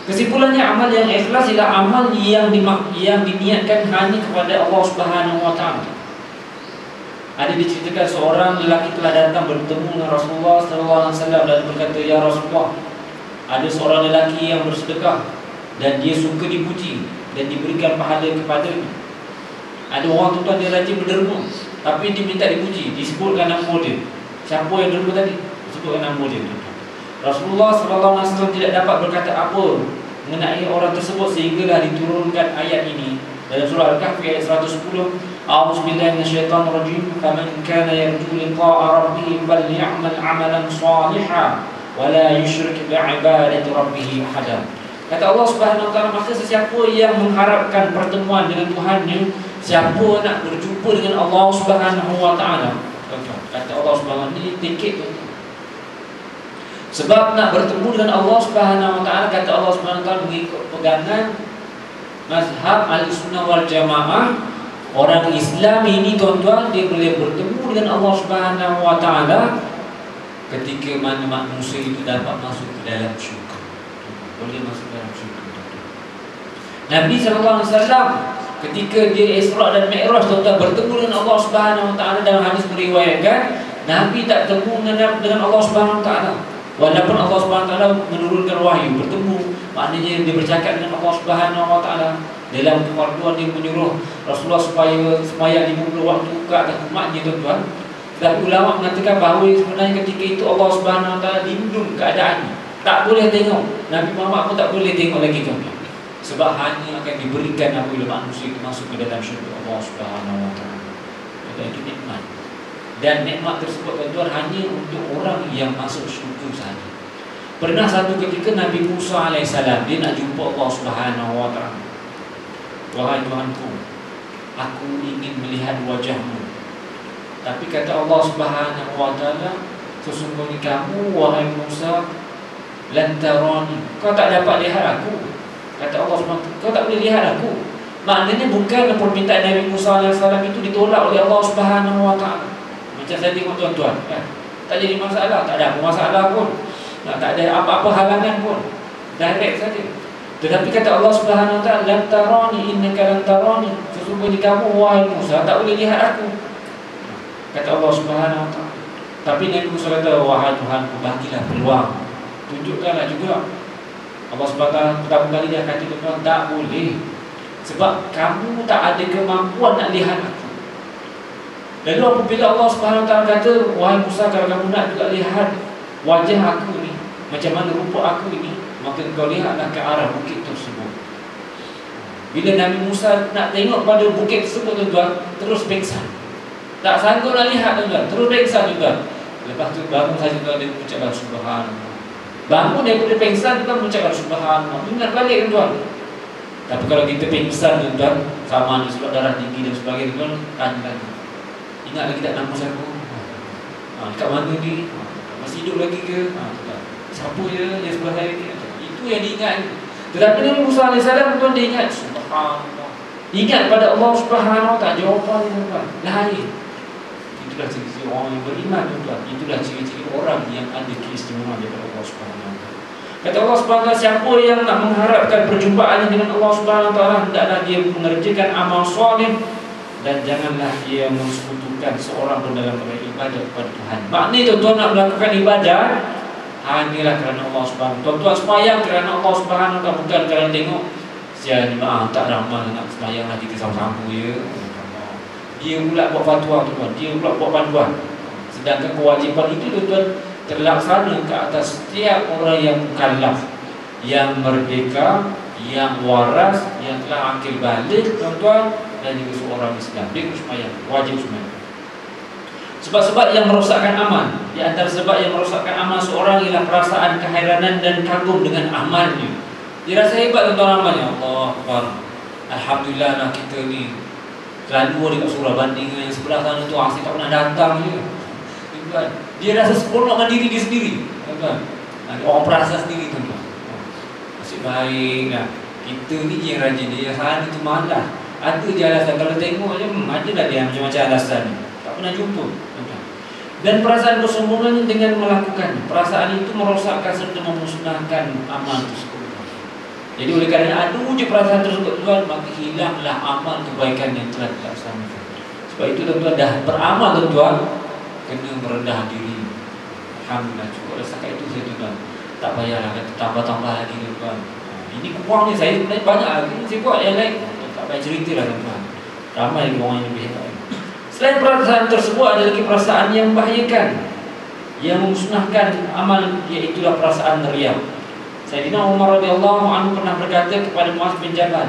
Kesimpulannya, amal yang ikhlas ialah amal yang diniatkan hanya kepada Allah Subhanahu wa taala. Ada diceritakan seorang lelaki telah datang bertemu dengan Rasulullah sallallahu alaihi wasallam dan berkata, ya Rasulullah, ada seorang lelaki yang bersedekah dan dia suka dipuji dan diberikan pahala kepadanya. Ada orang, tuan-tuan, dia rajin berderma, tapi dia minta dipuji, disebutkan nama dia. Siapa yang derma tadi? Disebutkan nama dia, tuan-tuan. Rasulullah SAW tidak dapat berkata apa mengenai orang tersebut sehinggalah diturunkan ayat ini dalam surah Al-Kahfi ayat 110. A'udzubillahi minasyaitonirrajim. Faman kana yarju liqa'a rabbih falya'mal 'amalan shalihan wa la yusyrik bi'ibadati rabbih ahada. Kata Allah Subhanahu wa taala, maka sesiapa yang mengharapkan pertemuan dengan Tuhannya, siapa nak berjumpa dengan Allah Subhanahu wa taala, kata Allah Subhanahu wa taala, ini tiket, tuan-tuan. Sebab nak bertemu dengan Allah Subhanahu wa taala, kata Allah Subhanahu wa taala, mengikut pegangan mazhab Ahlussunnah wal Jamaah, orang Islam ini, tuan-tuan, dia boleh bertemu dengan Allah Subhanahu wa taala ketika mana manusia itu dapat masuk ke dalam syurga. Boleh masuk dalam syurga, tuan-tuan. Nabi SAW ketika dia Isra dan Mi'raj, tuan-tuan, bertemu dengan Allah Subhanahu wa taala, dalam hadis meriwayatkan Nabi tak bertemu dengan Allah Subhanahu wa taala. Walaupun Allah Subhanahu wa taala menurunkan wahyu, bertemu, maknanya dia bercakap dengan Allah Subhanahu wa taala. Dalam kefarduan dia menyuruh Rasulullah supaya sembahyang 50 waktu ke atas umatnya, tuan-tuan. Tetapi ulama mengatakan bahawa sebenarnya ketika itu Allah Subhanahu wa taala lindung keadaannya. Tak boleh tengok, Nabi Muhammad pun tak boleh tengok lagi, tuan-tuan. Sebab hanya akan diberikan apabila manusia itu masuk ke dalam syurga Allah Subhanahu wa taala. Itu nikmat. Dan nikmat tersebut, tuan-tuan, hanya untuk orang yang masuk syurga sahaja. Pernah satu ketika Nabi Musa AS, dia nak jumpa Allah Subhanahu wa taala. Wahai Tuhanku, aku ingin melihat wajahmu, Tapi kata Allah Subhanahu wa taala, sesungguhnya kamu wahai Musa lan tarani, kau tak dapat lihat aku. Kata Allah Subhanahu, kau tak boleh lihat aku. Maknanya bukan permintaan Nabi Musa AS itu ditolak oleh Allah Subhanahu wa taala. Macam saya tengok tuan-tuan, tak jadi masalah, tak ada apa masalah pun, tak ada apa-apa halangan pun, direct saja. Tetapi kata Allah Subhanahu wa taala, lan tarani innaka lan tarani, sesungguhnya kamu wahai Musa tak boleh lihat aku. Kata Allah Subhanahu wa taala. Tapi Nabi Musa kata, wahai Tuhanku, bagilah peluang, tunjukkanlah juga. Allah Subhanahu wa taala pertama kali dia kata, tuan, tak boleh, sebab kamu tak ada kemampuan nak lihat aku. Lalu apabila Allah Subhanahu wa taala kata, wahai Musa, kalau kamu nak juga lihat wajah aku ni, macam mana rupa aku ini, maka kau lihatlah ke arah bukit tersebut. Bila Nabi Musa nak tengok pada bukit tersebut, tuan-tuan, terus pingsan. Tak sanggup nak lihat, tuan-tuan, terus pingsan, tuan-tuan. Lepas tu bangun saja, tuan, dia mengucapkan subhanallah. Bangun daripada pingsan, tuan, mengucapkan subhanallah. Ingat balik, tuan. Tapi kalau kita pingsan, tuan, sama ada sebab darah tinggi dan sebagainya, tuan, tanya lagi. Ingat lagi tak nama siapa? Dekat mana ni? Masih hidup lagi ke? Siapa ya yang sebelah saya ni? Itu yang diingat. Tetapi Nabi Musa AS, tuan, dia ingat subhanallah. Ingat pada Allah Subhanahu wa taala, jawapan, tuan, lain. Itulah ciri-ciri orang yang beriman, tuan. Itulah ciri-ciri orang yang ada keistimewaan daripada Allah Subhanahu wa taala. Kata Allah Subhanahu wa taala, siapa yang nak mengharapkan perjumpaannya dengan Allah Subhanahu wa taala, hendaklah dia mengerjakan amal soleh dan janganlah dia mensekutukan seorang pun dalam beribadah kepada Tuhan. Maknanya tuan-tuan nak melakukan ibadah hanyalah kerana Allah Subhanahu wa taala. Tuan-tuan sembahyang kerana Allah Subhanahu wa taala, bukan kerana tengok siapa ni tak ramai nak sembahyang lah, kita sama-sama ya. Dia pula buat fatwa, tuan, dia pula buat panduan. Sedangkan kewajipan itu, tuan, terlaksana ke atas setiap orang yang mukallaf, yang merdeka, yang waras, yang telah akil balik, tuan-tuan, dan juga seorang Islam. Dia harus sembahyang, wajib sembahyang. Sebab-sebab yang merosakkan amal, di antara sebab yang merosakkan amal seorang ialah perasaan keheranan dan kagum dengan amalnya. Dia rasa hebat, tuan-tuan, amalnya. Allah Akbar, alhamdulillah lah kita ni lalu dia kat surah banding yang sebelah sana tu asyik tak pernah datang je, tuan. Dia rasa seronok dengan diri dia sendiri, tuan. Orang perasa sendiri, tuan. Asyik baik lah. Kita ni je yang rajin, dia sana tu malas. Ada je alasan, kalau tengok je adalah dia macam-macam alasan ni, tak pernah jumpa, tuan. Dan perasaan bersombongan dengan melakukan perasaan itu merosakkan serta memusnahkan amal tersebut. Jadi oleh kerana ada wujud perasaan tersebut, tuan, maka hilanglah amal kebaikan yang telah dilaksanakan. Sebab itu, tuan-tuan, dah beramal, tuan, kena merendah diri. Alhamdulillah, cukup setakat itu saja, tuan. Tak payahlah kata tambah-tambah lagi, tuan. Ini kurang ni, saya sebenarnya banyak lagi. Saya buat yang lain, tak payah cerita lah, tuan. Ramai lagi orang yang lebih hebat. Selain perasaan tersebut, ada lagi perasaan yang membahayakan, yang memusnahkan amal, iaitulah perasaan riya. Sayyidina Umar radhiyallahu anhu pernah berkata kepada Muaz bin Jabal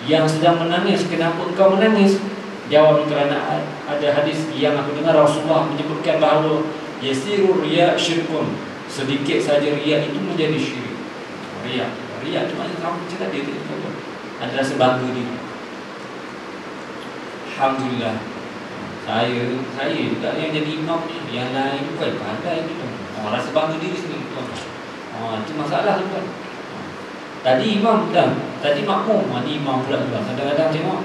yang sedang menangis, kenapa engkau menangis? Jawab, kerana ada hadis yang aku dengar Rasulullah menyebutkan bahawa yasiru riya syirkun, sedikit saja riya itu menjadi syirik. Riya itu maknanya kamu cerita dia itu adalah sebangga diri. Alhamdulillah, saya juga yang jadi imam ni, yang lain bukan pandai gitu. Orang rasa bangga diri sendiri, tuan. Itu masalah, tuan. Tadi imam dah, tadi makmum, ni imam pula, tuan. Kadang-kadang tengok,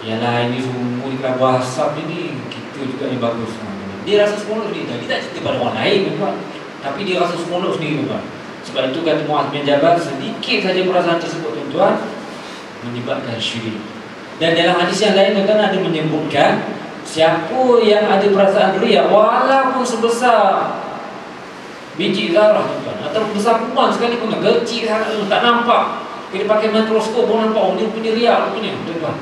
yang lain ni semua di kelas WhatsApp ni, kita juga yang bagus. Dia rasa seronok sendiri. Dia tak cerita pada orang lain, tuan, tapi dia rasa seronok sendiri, tuan. Sebab itu kata Muaz bin Jabal, sedikit saja perasaan tersebut, tuan, menyebabkan syirik. Dan dalam hadis yang lain, tuan, ada menyebutkan siapa yang ada perasaan riya, walaupun sebesar biji zarah, tuan, atau besar kuman sekalipun, kecil sangat, tak nampak, kita pakai mikroskop pun nampak, dia punya riya punya, tuan.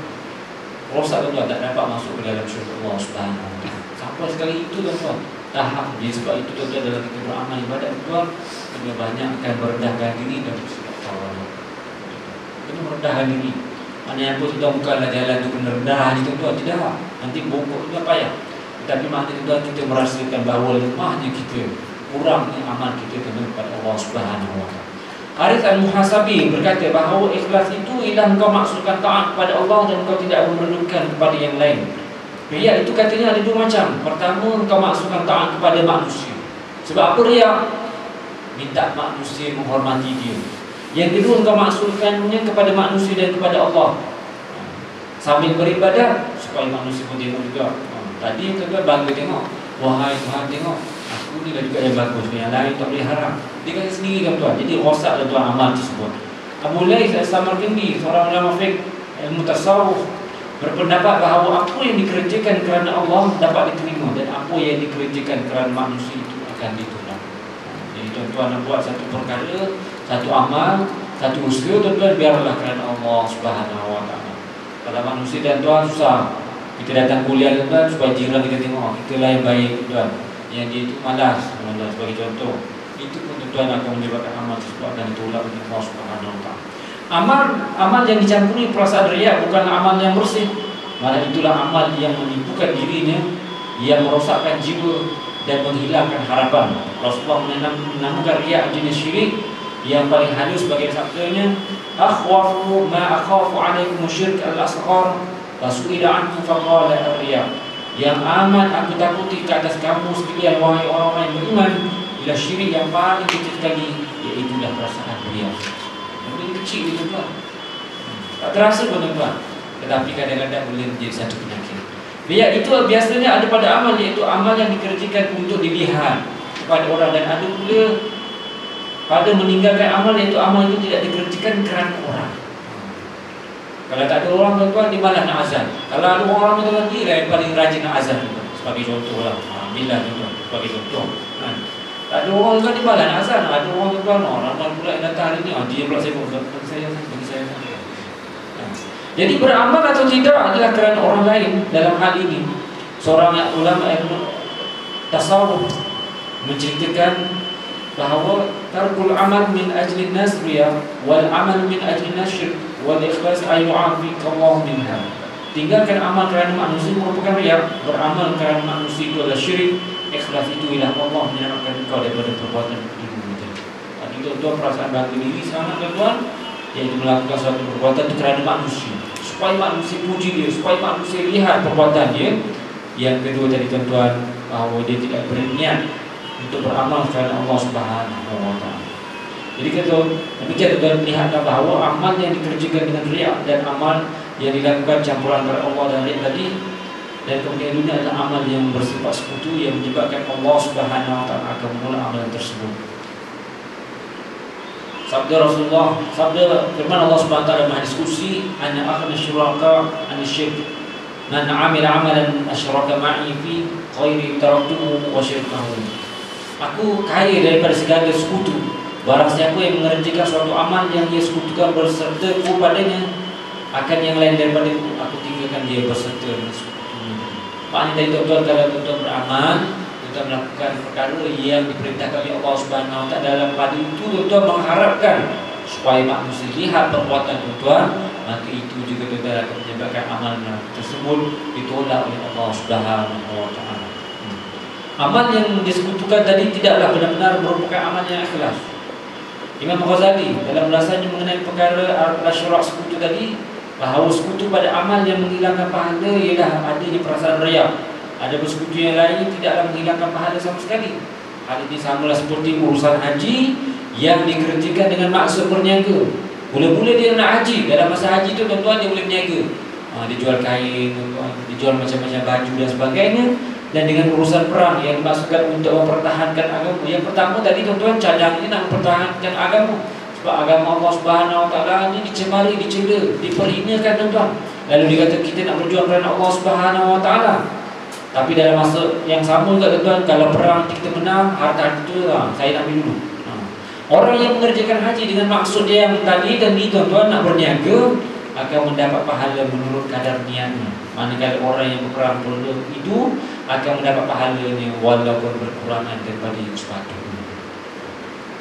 Rosak, tuan, tak dapat masuk ke dalam syurga Allah Subhanahu wa taala. Sampai sekali itu, tuan, tahap dia. Sebab itu, tuan, dalam kita beramal ibadat, tuan, kena banyakkan merendahkan diri dan bersikap tawaduk. Kena merendahkan diri. Mana yang pun, tuan, bukanlah jalan tu kena rendah je, tuan, tidak. Nanti bongkok juga payah. Tetapi maknanya, tuan, kita merasakan bahawa lemahnya kita, kurangnya amal kita kepada Allah Subhanahu wa taala. Harith al-Muhasabi berkata bahawa ikhlas itu ialah engkau maksudkan taat kepada Allah dan engkau tidak memerlukan kepada yang lain. Riak itu katanya ada dua macam. Pertama, engkau maksudkan taat kepada manusia. Sebab apa riak? Minta manusia menghormati dia. Yang kedua, engkau maksudkannya kepada manusia dan kepada Allah. Sambil beribadah supaya manusia pun tengok juga. Tadi tuan bangga tengok, wahai Tuhan tengok, aku ni juga yang bagus, yang lain tak boleh harap. Dia kata sendiri tuan. Jadi rosak tuan amal tersebut. Mulai saya samarkan ni seorang ulama fiqh ilmu tasawuf berpendapat bahawa apa yang dikerjakan kerana Allah dapat diterima dan apa yang dikerjakan kerana manusia itu akan ditolak. Jadi tuan-tuan nak buat satu perkara, satu amal, satu usaha, tuan-tuan biarlah kerana Allah Subhanahu Wa Taala. Kalau manusia dan tuan susah, kita datang kuliah tuan supaya jiran kita tengok itulah yang baik tuan. Yang dia itu malas, sebagai contoh. Itu pun tuan akan menyebabkan amal tersebut akan ditolak oleh Allah Subhanahu Wa Taala. Amal yang dicampuri perasaan riya bukanlah amal yang bersih. Malah itulah amal yang menipukan dirinya, yang merosakkan jiwa dan menghilangkan harapan. Rasulullah menamakan riya jenis syirik yang paling halus sebagai sabdanya, akhwafu ma akhafu alaikum syirk al-asghar fasu'ila anhu faqala ar-riya. Yang amat aku takuti ke atas kamu sekalian wahai orang-orang yang beriman ialah syirik yang paling kecil sekali, iaitu perasaan riya. Ini kecil itu tuan, tak terasa pun tuan, tetapi kadang-kadang boleh menjadi satu penyakit. Riya itu biasanya ada pada amal, iaitu amal yang dikerjakan untuk dilihat kepada orang, dan ada pula pada meninggalkan amal, iaitu amal itu tidak dikerjakan kerana orang. Kalau tak ada orang tuan, dia malah nak azan. Kalau ada orang tuan, dia yang paling rajin nak azan tuan. Sebagai contoh lah, bila tuan, sebagai contoh. Tak ada orang tuan, dia malah nak azan. Ada orang tuan, ramai pula yang datang hari ni, dia pula sibuk bagi saya. Jadi beramal atau tidak adalah kerana orang lain. Dalam hal ini, seorang ulama ilmu tasawuf menceritakan bahawa tarkul amal min ajli nas riya wal amal min ajli nasyr wal ikhlas ayu'afika Allah minha. Tinggalkan amal kerana manusia merupakan riya, beramal kerana manusia itu adalah syirik, ikhlas itu ialah Allah menyelamatkan engkau daripada perbuatan itu. Tadi tuan-tuan perasaan bangga diri sangat tuan-tuan, iaitu melakukan suatu perbuatan itu kerana manusia, supaya manusia puji dia, supaya manusia lihat perbuatan dia. Yang kedua tadi tuan-tuan, bahawa dia tidak berniat untuk beramal kerana Allah Subhanahu Wa Taala. Jadi kalau demikian tuan melihatlah bahawa amal yang dikerjakan dengan riya dan amal yang dilakukan campuran antara Allah dan riya tadi, dan kemudian dunia adalah amal yang bersifat sekutu yang menyebabkan Allah Subhanahu Wa Taala akan menolak amalan tersebut. Sabda Rasulullah, sabda firman Allah Subhanahu Wa Taala dalam hadis qudsi, "Ana akhna syuraka an syirk. Man 'amila 'amalan asyraka ma'i fi ghairi taraktuhu wa syirkahu." Aku kaya daripada segala sekutu. Barang siapa yang mengerjakan suatu amal yang dia sekutukan berserta padanya akan yang lain daripada itu, aku tinggalkan dia berserta dengan sekutu. Maknanya tadi tuan-tuan, kalau tuan-tuan beramal, tuan-tuan melakukan perkara yang diperintahkan oleh Allah Subhanahu Wa Taala, dalam pada itu tuan-tuan mengharapkan supaya manusia lihat perbuatan tuan-tuan, maka itu juga tuan-tuan akan menyebabkan amal tersebut ditolak oleh Allah Subhanahu Wa Taala. Amal yang disekutukan tadi tidaklah benar-benar merupakan amal yang ikhlas. Imam Ghazali dalam ulasannya mengenai perkara al-syurak sekutu tadi, bahawa sekutu pada amal yang menghilangkan pahala ialah adanya perasaan riya. Ada bersekutu yang lain tidaklah menghilangkan pahala sama sekali. Hal ini samalah seperti urusan haji yang dikerjakan dengan maksud berniaga. Mula-mula dia nak haji, dalam masa haji tu tuan-tuan dia boleh berniaga. Dia jual kain, dia jual macam-macam baju dan sebagainya. Dan dengan urusan perang yang dimaksudkan untuk mempertahankan agama. Yang pertama tadi tuan-tuan, cadang ini nak mempertahankan agama. Sebab agama Allah Subhanahu Wa Taala ini dicemari, dicela, diperhinakan tuan-tuan. Lalu dikata kita nak berjuang kerana Allah Subhanahu Wa Taala. Tapi dalam masa yang sama juga tuan-tuan, kalau perang kita menang, harta itu saya nak ambil dulu. Orang yang mengerjakan haji dengan maksud dia yang tadi dan ni tuan-tuan nak berniaga, akan mendapat pahala menurut kadar niatnya. Manakala orang yang berperang perlu itu akan mendapat pahalanya walaupun berkurangan daripada yang sepatutnya.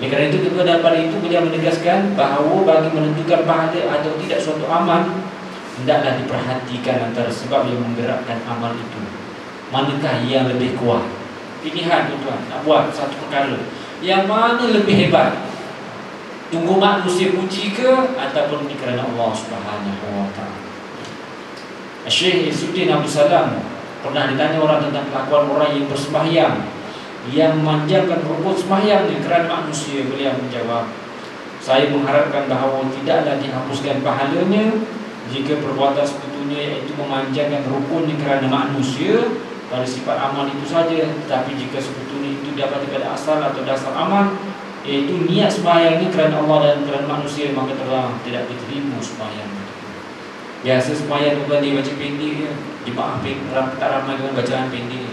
Oleh kerana itu tuan-tuan, daripada itu beliau menegaskan bahawa bagi menentukan pahala atau tidak suatu amal, hendaklah diperhatikan antara sebab yang menggerakkan amal itu. Manakah yang lebih kuat? Pilihan tuan-tuan, nak buat satu perkara, yang mana lebih hebat? Tunggu manusia puji ke ataupun ini kerana Allah Subhanahu Wa Taala? Syekh Izzuddin Abdul Salam Pernah ditanya orang tentang kelakuan orang yang bersembahyang, yang memanjangkan rukun sembahyangnya kerana manusia. Beliau menjawab, saya mengharapkan bahawa tidaklah dihapuskan pahalanya jika perbuatan sekutunya iaitu memanjangkan rukunnya kerana manusia pada sifat amal itu saja. Tetapi jika sekutunya itu dapat daripada asal atau dasar amal, iaitu niat sembahyangnya kerana Allah dan kerana manusia, maka terang tidak diterima sembahyang. Biasa sembahyang tu dia baca pendek je, jemaah tak ramai dengan bacaan pendek.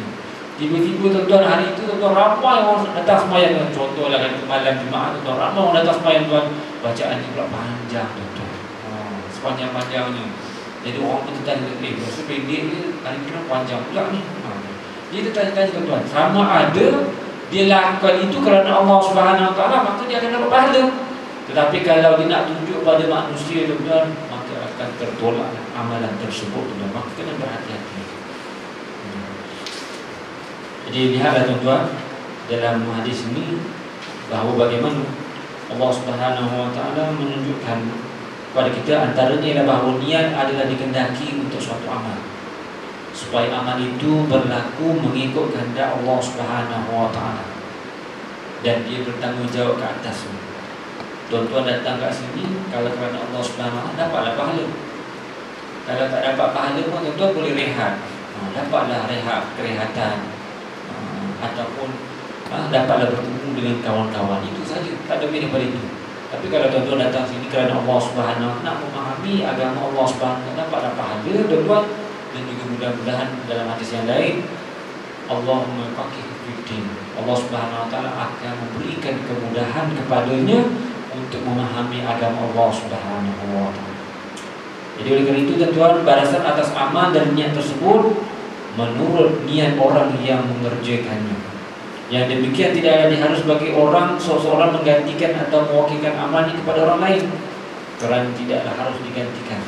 Tiba-tiba tuan-tuan hari itu tuan-tuan ramai orang datang sembahyang. Contohlah kan malam jemaah tuan-tuan, ramai orang datang sembahyang tuan, bacaan ni pula panjang tuan-tuan, sepanjang-panjangnya. Jadi orang pun tertanya, rasa pendek je, hari ni panjang pula ni. Dia tertanya-tanya tuan-tuan, sama ada dia lakukan itu kerana Allah Subhanahu Wa Taala, maka dia akan dapat pahala. Tetapi kalau dia nak tunjuk pada manusia tuan-tuan, maka akan tertolak amalan tersebut tuan-tuan. Maka kena berhati-hati. Jadi lihatlah tuan-tuan dalam hadis ini bahawa bagaimana Allah Subhanahu Wa Taala menunjukkan kepada kita, antaranya ialah bahawa niat adalah dikehendaki untuk suatu amal, supaya amal itu berlaku mengikut kehendak Allah Subhanahu Wa Taala, dan dia bertanggungjawab ke atas. Tuan-tuan datang kat sini kalau kerana Allah Subhanahu Wa Taala, dapatlah pahala. Kalau tak dapat pahala pun tuan-tuan boleh rehat, dapatlah rehat, kerehatan, ataupun dapatlah bertemu dengan kawan-kawan. Itu saja, tak lebih daripada itu. Tapi kalau tuan-tuan datang sini kerana Allah Subhanahu Wa Taala, nak memahami agama Allah Subhanahu Wa Taala, dapatlah pahala tuan-tuan. Dan juga mudah-mudahan dalam hadis yang lain, Allahumma faqih fiddin, Allah Subhanahu Wa Taala akan memberikan kemudahan kepadanya untuk memahami agama Allah Subhanahu Wa Taala. Jadi oleh kerana itu tuan-tuan, balasan atas amal dan niat tersebut menurut niat orang yang mengerjakannya. Yang demikian tidaklah diharus bagi orang seseorang menggantikan atau mewakilkan amal ini kepada orang lain, kerana tidaklah harus digantikan.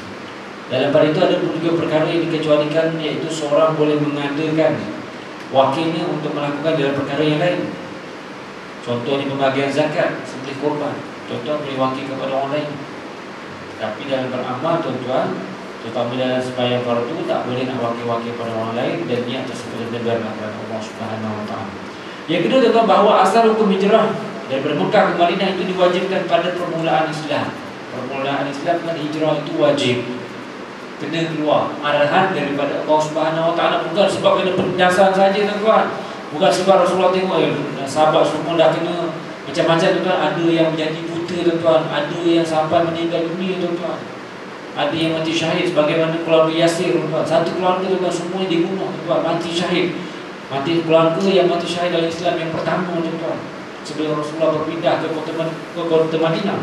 Dalam pada itu ada juga perkara yang dikecualikan, iaitu seorang boleh mengadakan wakilnya untuk melakukan dalam perkara yang lain. Contohnya pembagian zakat, sembelih korban, tuan-tuan boleh wakil kepada orang lain. Tapi dalam beramal tuan-tuan, terutama dalam sembahyang fardu, tak boleh nak wakil-wakil kepada orang lain, dan niat tersebut adalah kerana Allah Subhanahu Wa Taala. Yang kedua tuan-tuan, bahawa asal hukum hijrah daripada Mekah ke Madinah itu diwajibkan pada permulaan Islam. Permulaan Islam kan hijrah itu wajib, kena keluar arahan daripada Allah Subhanahu Wa Taala, bukan sebab kena penindasan saja tuan-tuan, bukan sebab Rasulullah tengok sahabat semua dah kena macam-macam tuan-tuan. Ada yang menjadi buta tuan-tuan, ada yang sampai meninggal dunia tuan-tuan, ada yang mati syahid sebagaimana keluarga Yasir tuan-tuan. Satu keluarga tuan-tuan semuanya dibunuh tuan-tuan, mati syahid. Mati keluarga yang mati syahid dalam Islam yang pertama tuan-tuan, sebelum Rasulullah berpindah ke kota Madinah.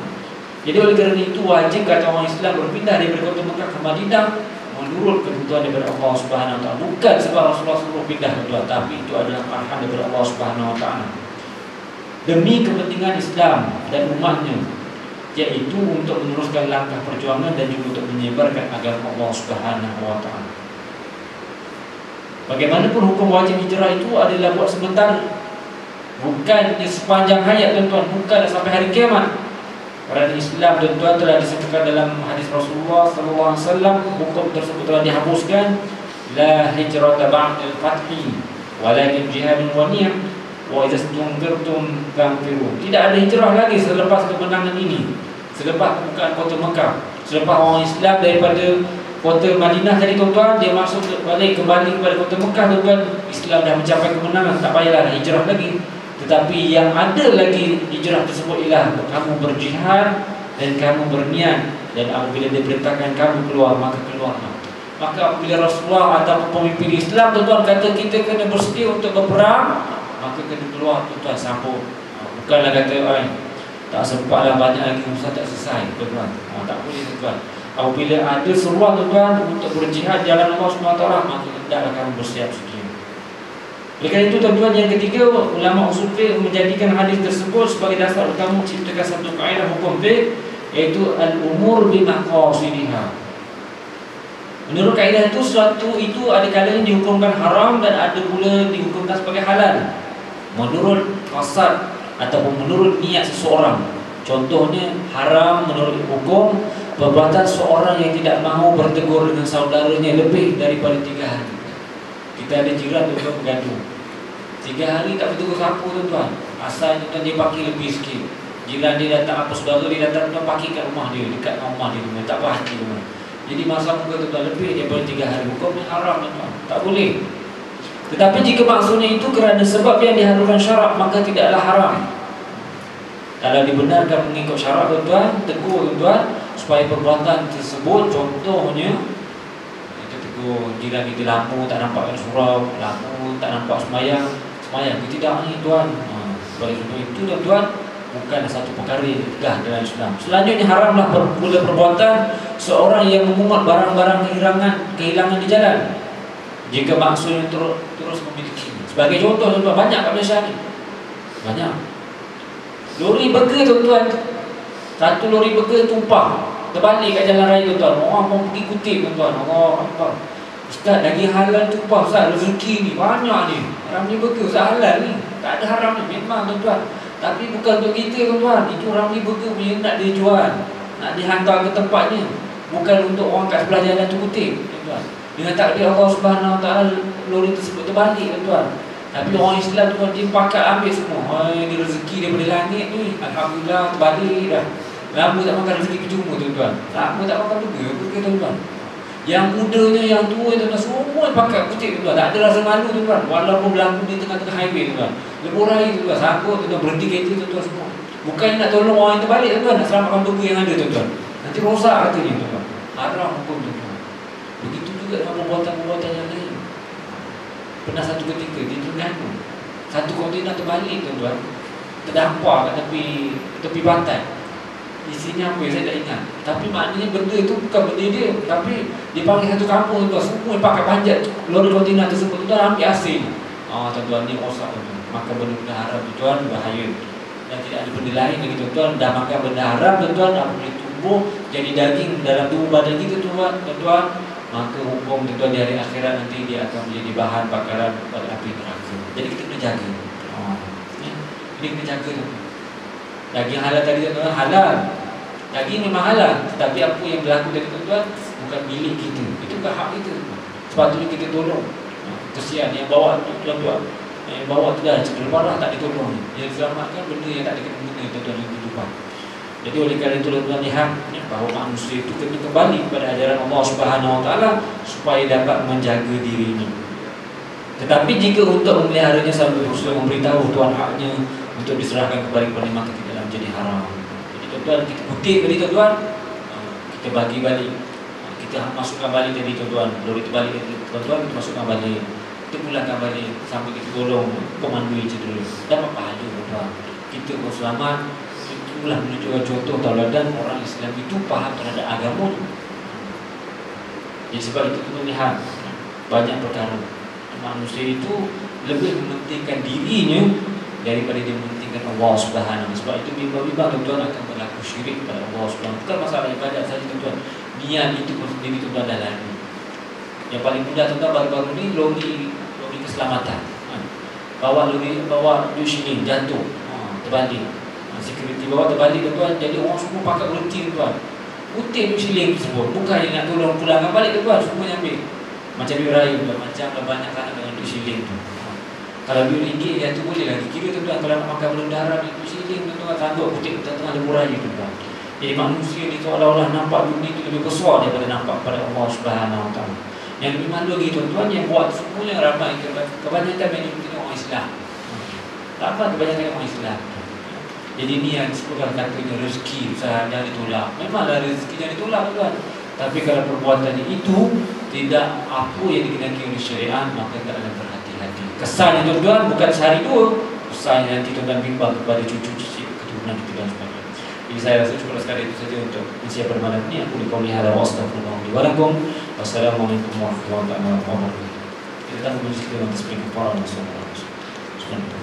Jadi oleh kerana itu wajib kata orang Islam berpindah daripada kota Mekah ke Madinah menurut ketentuan daripada Allah Subhanahu Wa Taala. Bukan sebab Rasulullah suruh pindah tuan, tapi itu adalah arahan daripada Allah Subhanahu Wa Taala demi kepentingan Islam dan umatnya, iaitu untuk meneruskan langkah perjuangan dan juga untuk menyebarkan agama Allah Subhanahu Wa Taala. Bagaimanapun hukum wajib hijrah itu adalah buat sebentar, bukan sepanjang hayat tuan-tuan, bukan sampai hari kiamat. Kerana Islam tuan-tuan telah disebutkan dalam hadis Rasulullah sallallahu alaihi wasallam, hukum tersebut telah dihapuskan. La hijrata ba'dal fathi walakin jihadun wa niyyah wa idza tunzirtum fanfiru. Tidak ada hijrah lagi selepas kemenangan ini, selepas bukan kota Mekah, selepas orang Islam daripada kota Madinah tadi tuan-tuan, dia masuk kembali kepada kota Mekah tuan-tuan, Islam dah mencapai kemenangan, tak payahlah hijrah lagi. Tetapi yang ada lagi hijrah tersebut ialah kamu berjihad dan kamu berniat, dan apabila diperintahkan kamu keluar, maka keluarlah. Maka apabila Rasulullah atau pemimpin Islam tuan-tuan kata kita kena bersedia untuk berperang, maka kena keluar tuan-tuan, sambung. Bukanlah kata tak sempatlah, banyak lagi usaha tak selesai tuan-tuan. Tak boleh tuan-tuan. Apabila ada seruan tuan-tuan untuk berjihad jalan Allah SWT, maka hendaklah kamu bersiap sedia. Oleh kerana itu tuan-tuan, yang ketiga, ulama usul fiqh menjadikan hadis tersebut sebagai dasar utama menciptakan satu kaedah hukum fiqh, iaitu al-umur bimaqasidiha. Menurut kaedah itu, sesuatu itu ada kalanya dihukumkan haram dan ada pula dihukumkan sebagai halal menurut qasad ataupun menurut niat seseorang. Contohnya, haram menurut hukum perbuatan seorang yang tidak mahu bertegur dengan saudaranya lebih daripada 3 hari. Kita ada jiran tuan-tuan bergaduh, 3 hari tak bertegur sapu tuan-tuan. Asal tuan-tuan dia pakai lebih sikit. Jiran dia datang, apa saudara dia datang, tuan pakai kat rumah dia, dekat rumah dia, tak berhati tuan. Jadi masa muka tuan-tuan lebih daripada 3 hari. Hukum ni haram tuan-tuan, tak boleh. Tetapi jika maksudnya itu kerana sebab yang diharamkan syarak, maka tidaklah haram. Kalau dibenarkan mengikut syarak tuan-tuan, tegur tuan-tuan supaya perbuatan tersebut, contohnya kita tegur jiran kita lama tak nampak surau, lama tak nampak semayang kita tidak ni tuan. Sebab itu tuan-tuan bukan satu perkara yang tegah dalam Islam. Selanjutnya haramlah pula perbuatan seorang yang memungut barang-barang kehilangan di jalan, jika maksudnya terus memiliki. Sebagai contoh tuan-tuan, banyak kat Malaysia ni, banyak lori burger tuan-tuan. Satu lori burger tumpah terbalik kat jalan raya tuan-tuan. Orang mau pergi kutip tuan-tuan. Allah Akbar, Ustaz, daging halal tumpah Ustaz, rezeki ni banyak ni. Ramli burger Ustaz halal ni, tak ada haram ni. Memang tuan-tuan, tapi bukan untuk kita tuan-tuan. Itu Ramli burger punya nak dia jual, nak dihantar ke tempatnya, bukan untuk orang kat sebelah jalan tu kutip tuan-tuan. Dengan takdir Allah Subhanahu Wa Taala, lori tersebut terbalik tuan-tuan. Tapi orang Islam tuan, dia pakat ambil semua. Ini rezeki daripada langit ni, alhamdulillah terbalik dah. Lama tak makan rezeki percuma tuan-tuan. Lama tak makan burger tuan-tuan. Yang mudanya, yang tua tuan-tuan, semua pakat kutip tuan-tuan. Tak ada rasa malu tuan-tuan. Walaupun berlaku di tengah-tengah highway tuan-tuan, lebuh raya tuan-tuan, sangkut tuan-tuan, berhenti kereta tuan-tuan semua. Bukan nak tolong orang yang terbalik tuan-tuan, nak selamatkan burger yang ada tuan-tuan. Nanti rosak katanya tuan-tuan. Haram hukum tuan-tuan. Begitu juga dengan perbuatan-perbuatan yang lain. Pernah satu ketika di Terengganu, satu kontena terbalik tuan-tuan, terdampar kat tepi pantai. Isinya apa saya tak ingat. Tapi maknanya benda itu bukan benda dia, tapi dia panggil satu kampung tuan, semua pakai panjat lori kontena tersebut tuan, ambil asin. Tuan-tuan, ni rosak tuan. Maka benda haram tuan, bahaya. Dan tidak ada benda lain lagi tuan. Dah makan benda haram tuan, dah boleh tumbuh jadi daging dalam tubuh badan kita tuan, maka hukum tuan di hari akhirat nanti dia akan menjadi bahan bakaran pada api neraka. Jadi kita kena jaga. Jadi kena jaga tuan. Daging halal tadi tuan, halal. Daging memang halal, tetapi apa yang berlaku tadi tuan bukan milik kita. Itu bukan hak kita. Sepatutnya kita tolong. Kesian yang bawa tuan-tuan, yang bawa tu dah cedera parah, tak ditolong. Yang diselamatkan benda yang tak dikena tuan-tuan dalam kehidupan. Jadi oleh kerana itu tuan-tuan lihat bahawa manusia itu kena kembali kepada ajaran Allah Subhanahu Wa Taala supaya dapat menjaga dirinya. Tetapi jika untuk memeliharanya sambil berusaha memberitahu tuan haknya untuk diserahkan kepada penerima, tidaklah menjadi haram. Jadi tuan-tuan, kita kutip tadi tuan-tuan, kita bagi balik, kita masukkan balik tadi tuan-tuan, lori terbalik tadi tuan-tuan, kita masukkan balik, kita pulangkan balik sampai kita tolong pemandui cedera, dapat pahala tuan-tuan. Kita pun selamat. Itulah menunjukkan contoh tauladan orang Islam itu faham terhadap agama. Jadi sebab itu kita lihat banyak perkara manusia itu lebih mementingkan dirinya daripada dia mementingkan Allah Subhanahu. Sebab itu bimbang-bimbang tuan-tuan akan berlaku syirik kepada Allah Subhanahu. Bukan masalah ibadat saja tuan-tuan, niat itu pun sendiri tuan-tuan dah lalu. Yang paling mudah tuan-tuan baru-baru ni lori keselamatan, bawa duit shilling jatuh, terbalik, security bawa terbalik tuan-tuan, jadi orang semua pakat berhenti tuan, kutip duit shilling tersebut. Bukan yang nak tolong pulangkan balik tuan, semua yang ambil. Macam duit raya tuan, macam banyak sangat dengan duit shilling tu. Kalau duit ringgit yang tu boleh lagi kira tuan-tuan. Kalau nak makan benda haram duit shilling tuan-tuan, tanduk kutip tengah lembu raya tuan. Jadi manusia ni seolah-olah nampak dunia itu lebih besar daripada nampak pada Allah Subhanahu Wa Taala. Yang lebih malu lagi tuan-tuan, yang buat semuanya ramai kebanyakan majoriti orang Islam. Ramai kebanyakan orang Islam. Jadi ni yang disebutkan katanya rezeki usaha yang ditolak. Memanglah rezeki yang ditolak tuan. Tapi kalau perbuatan itu tidak apa yang dikehendaki oleh syariat, maka tak ada berhati-hati. Kesannya tuan-tuan bukan sehari dua, kesannya nanti tuan-tuan bimbang kepada cucu-cucu keturunan kita dan sebagainya. Jadi saya rasa cukup sekali itu saja untuk misi pada malam ini. Aku Kuliah wa astagfirullahaladzim. Wassalamualaikum warahmatullahi wabarakatuh. Kita tangguh misi kita untuk sebagai para Rasulullah.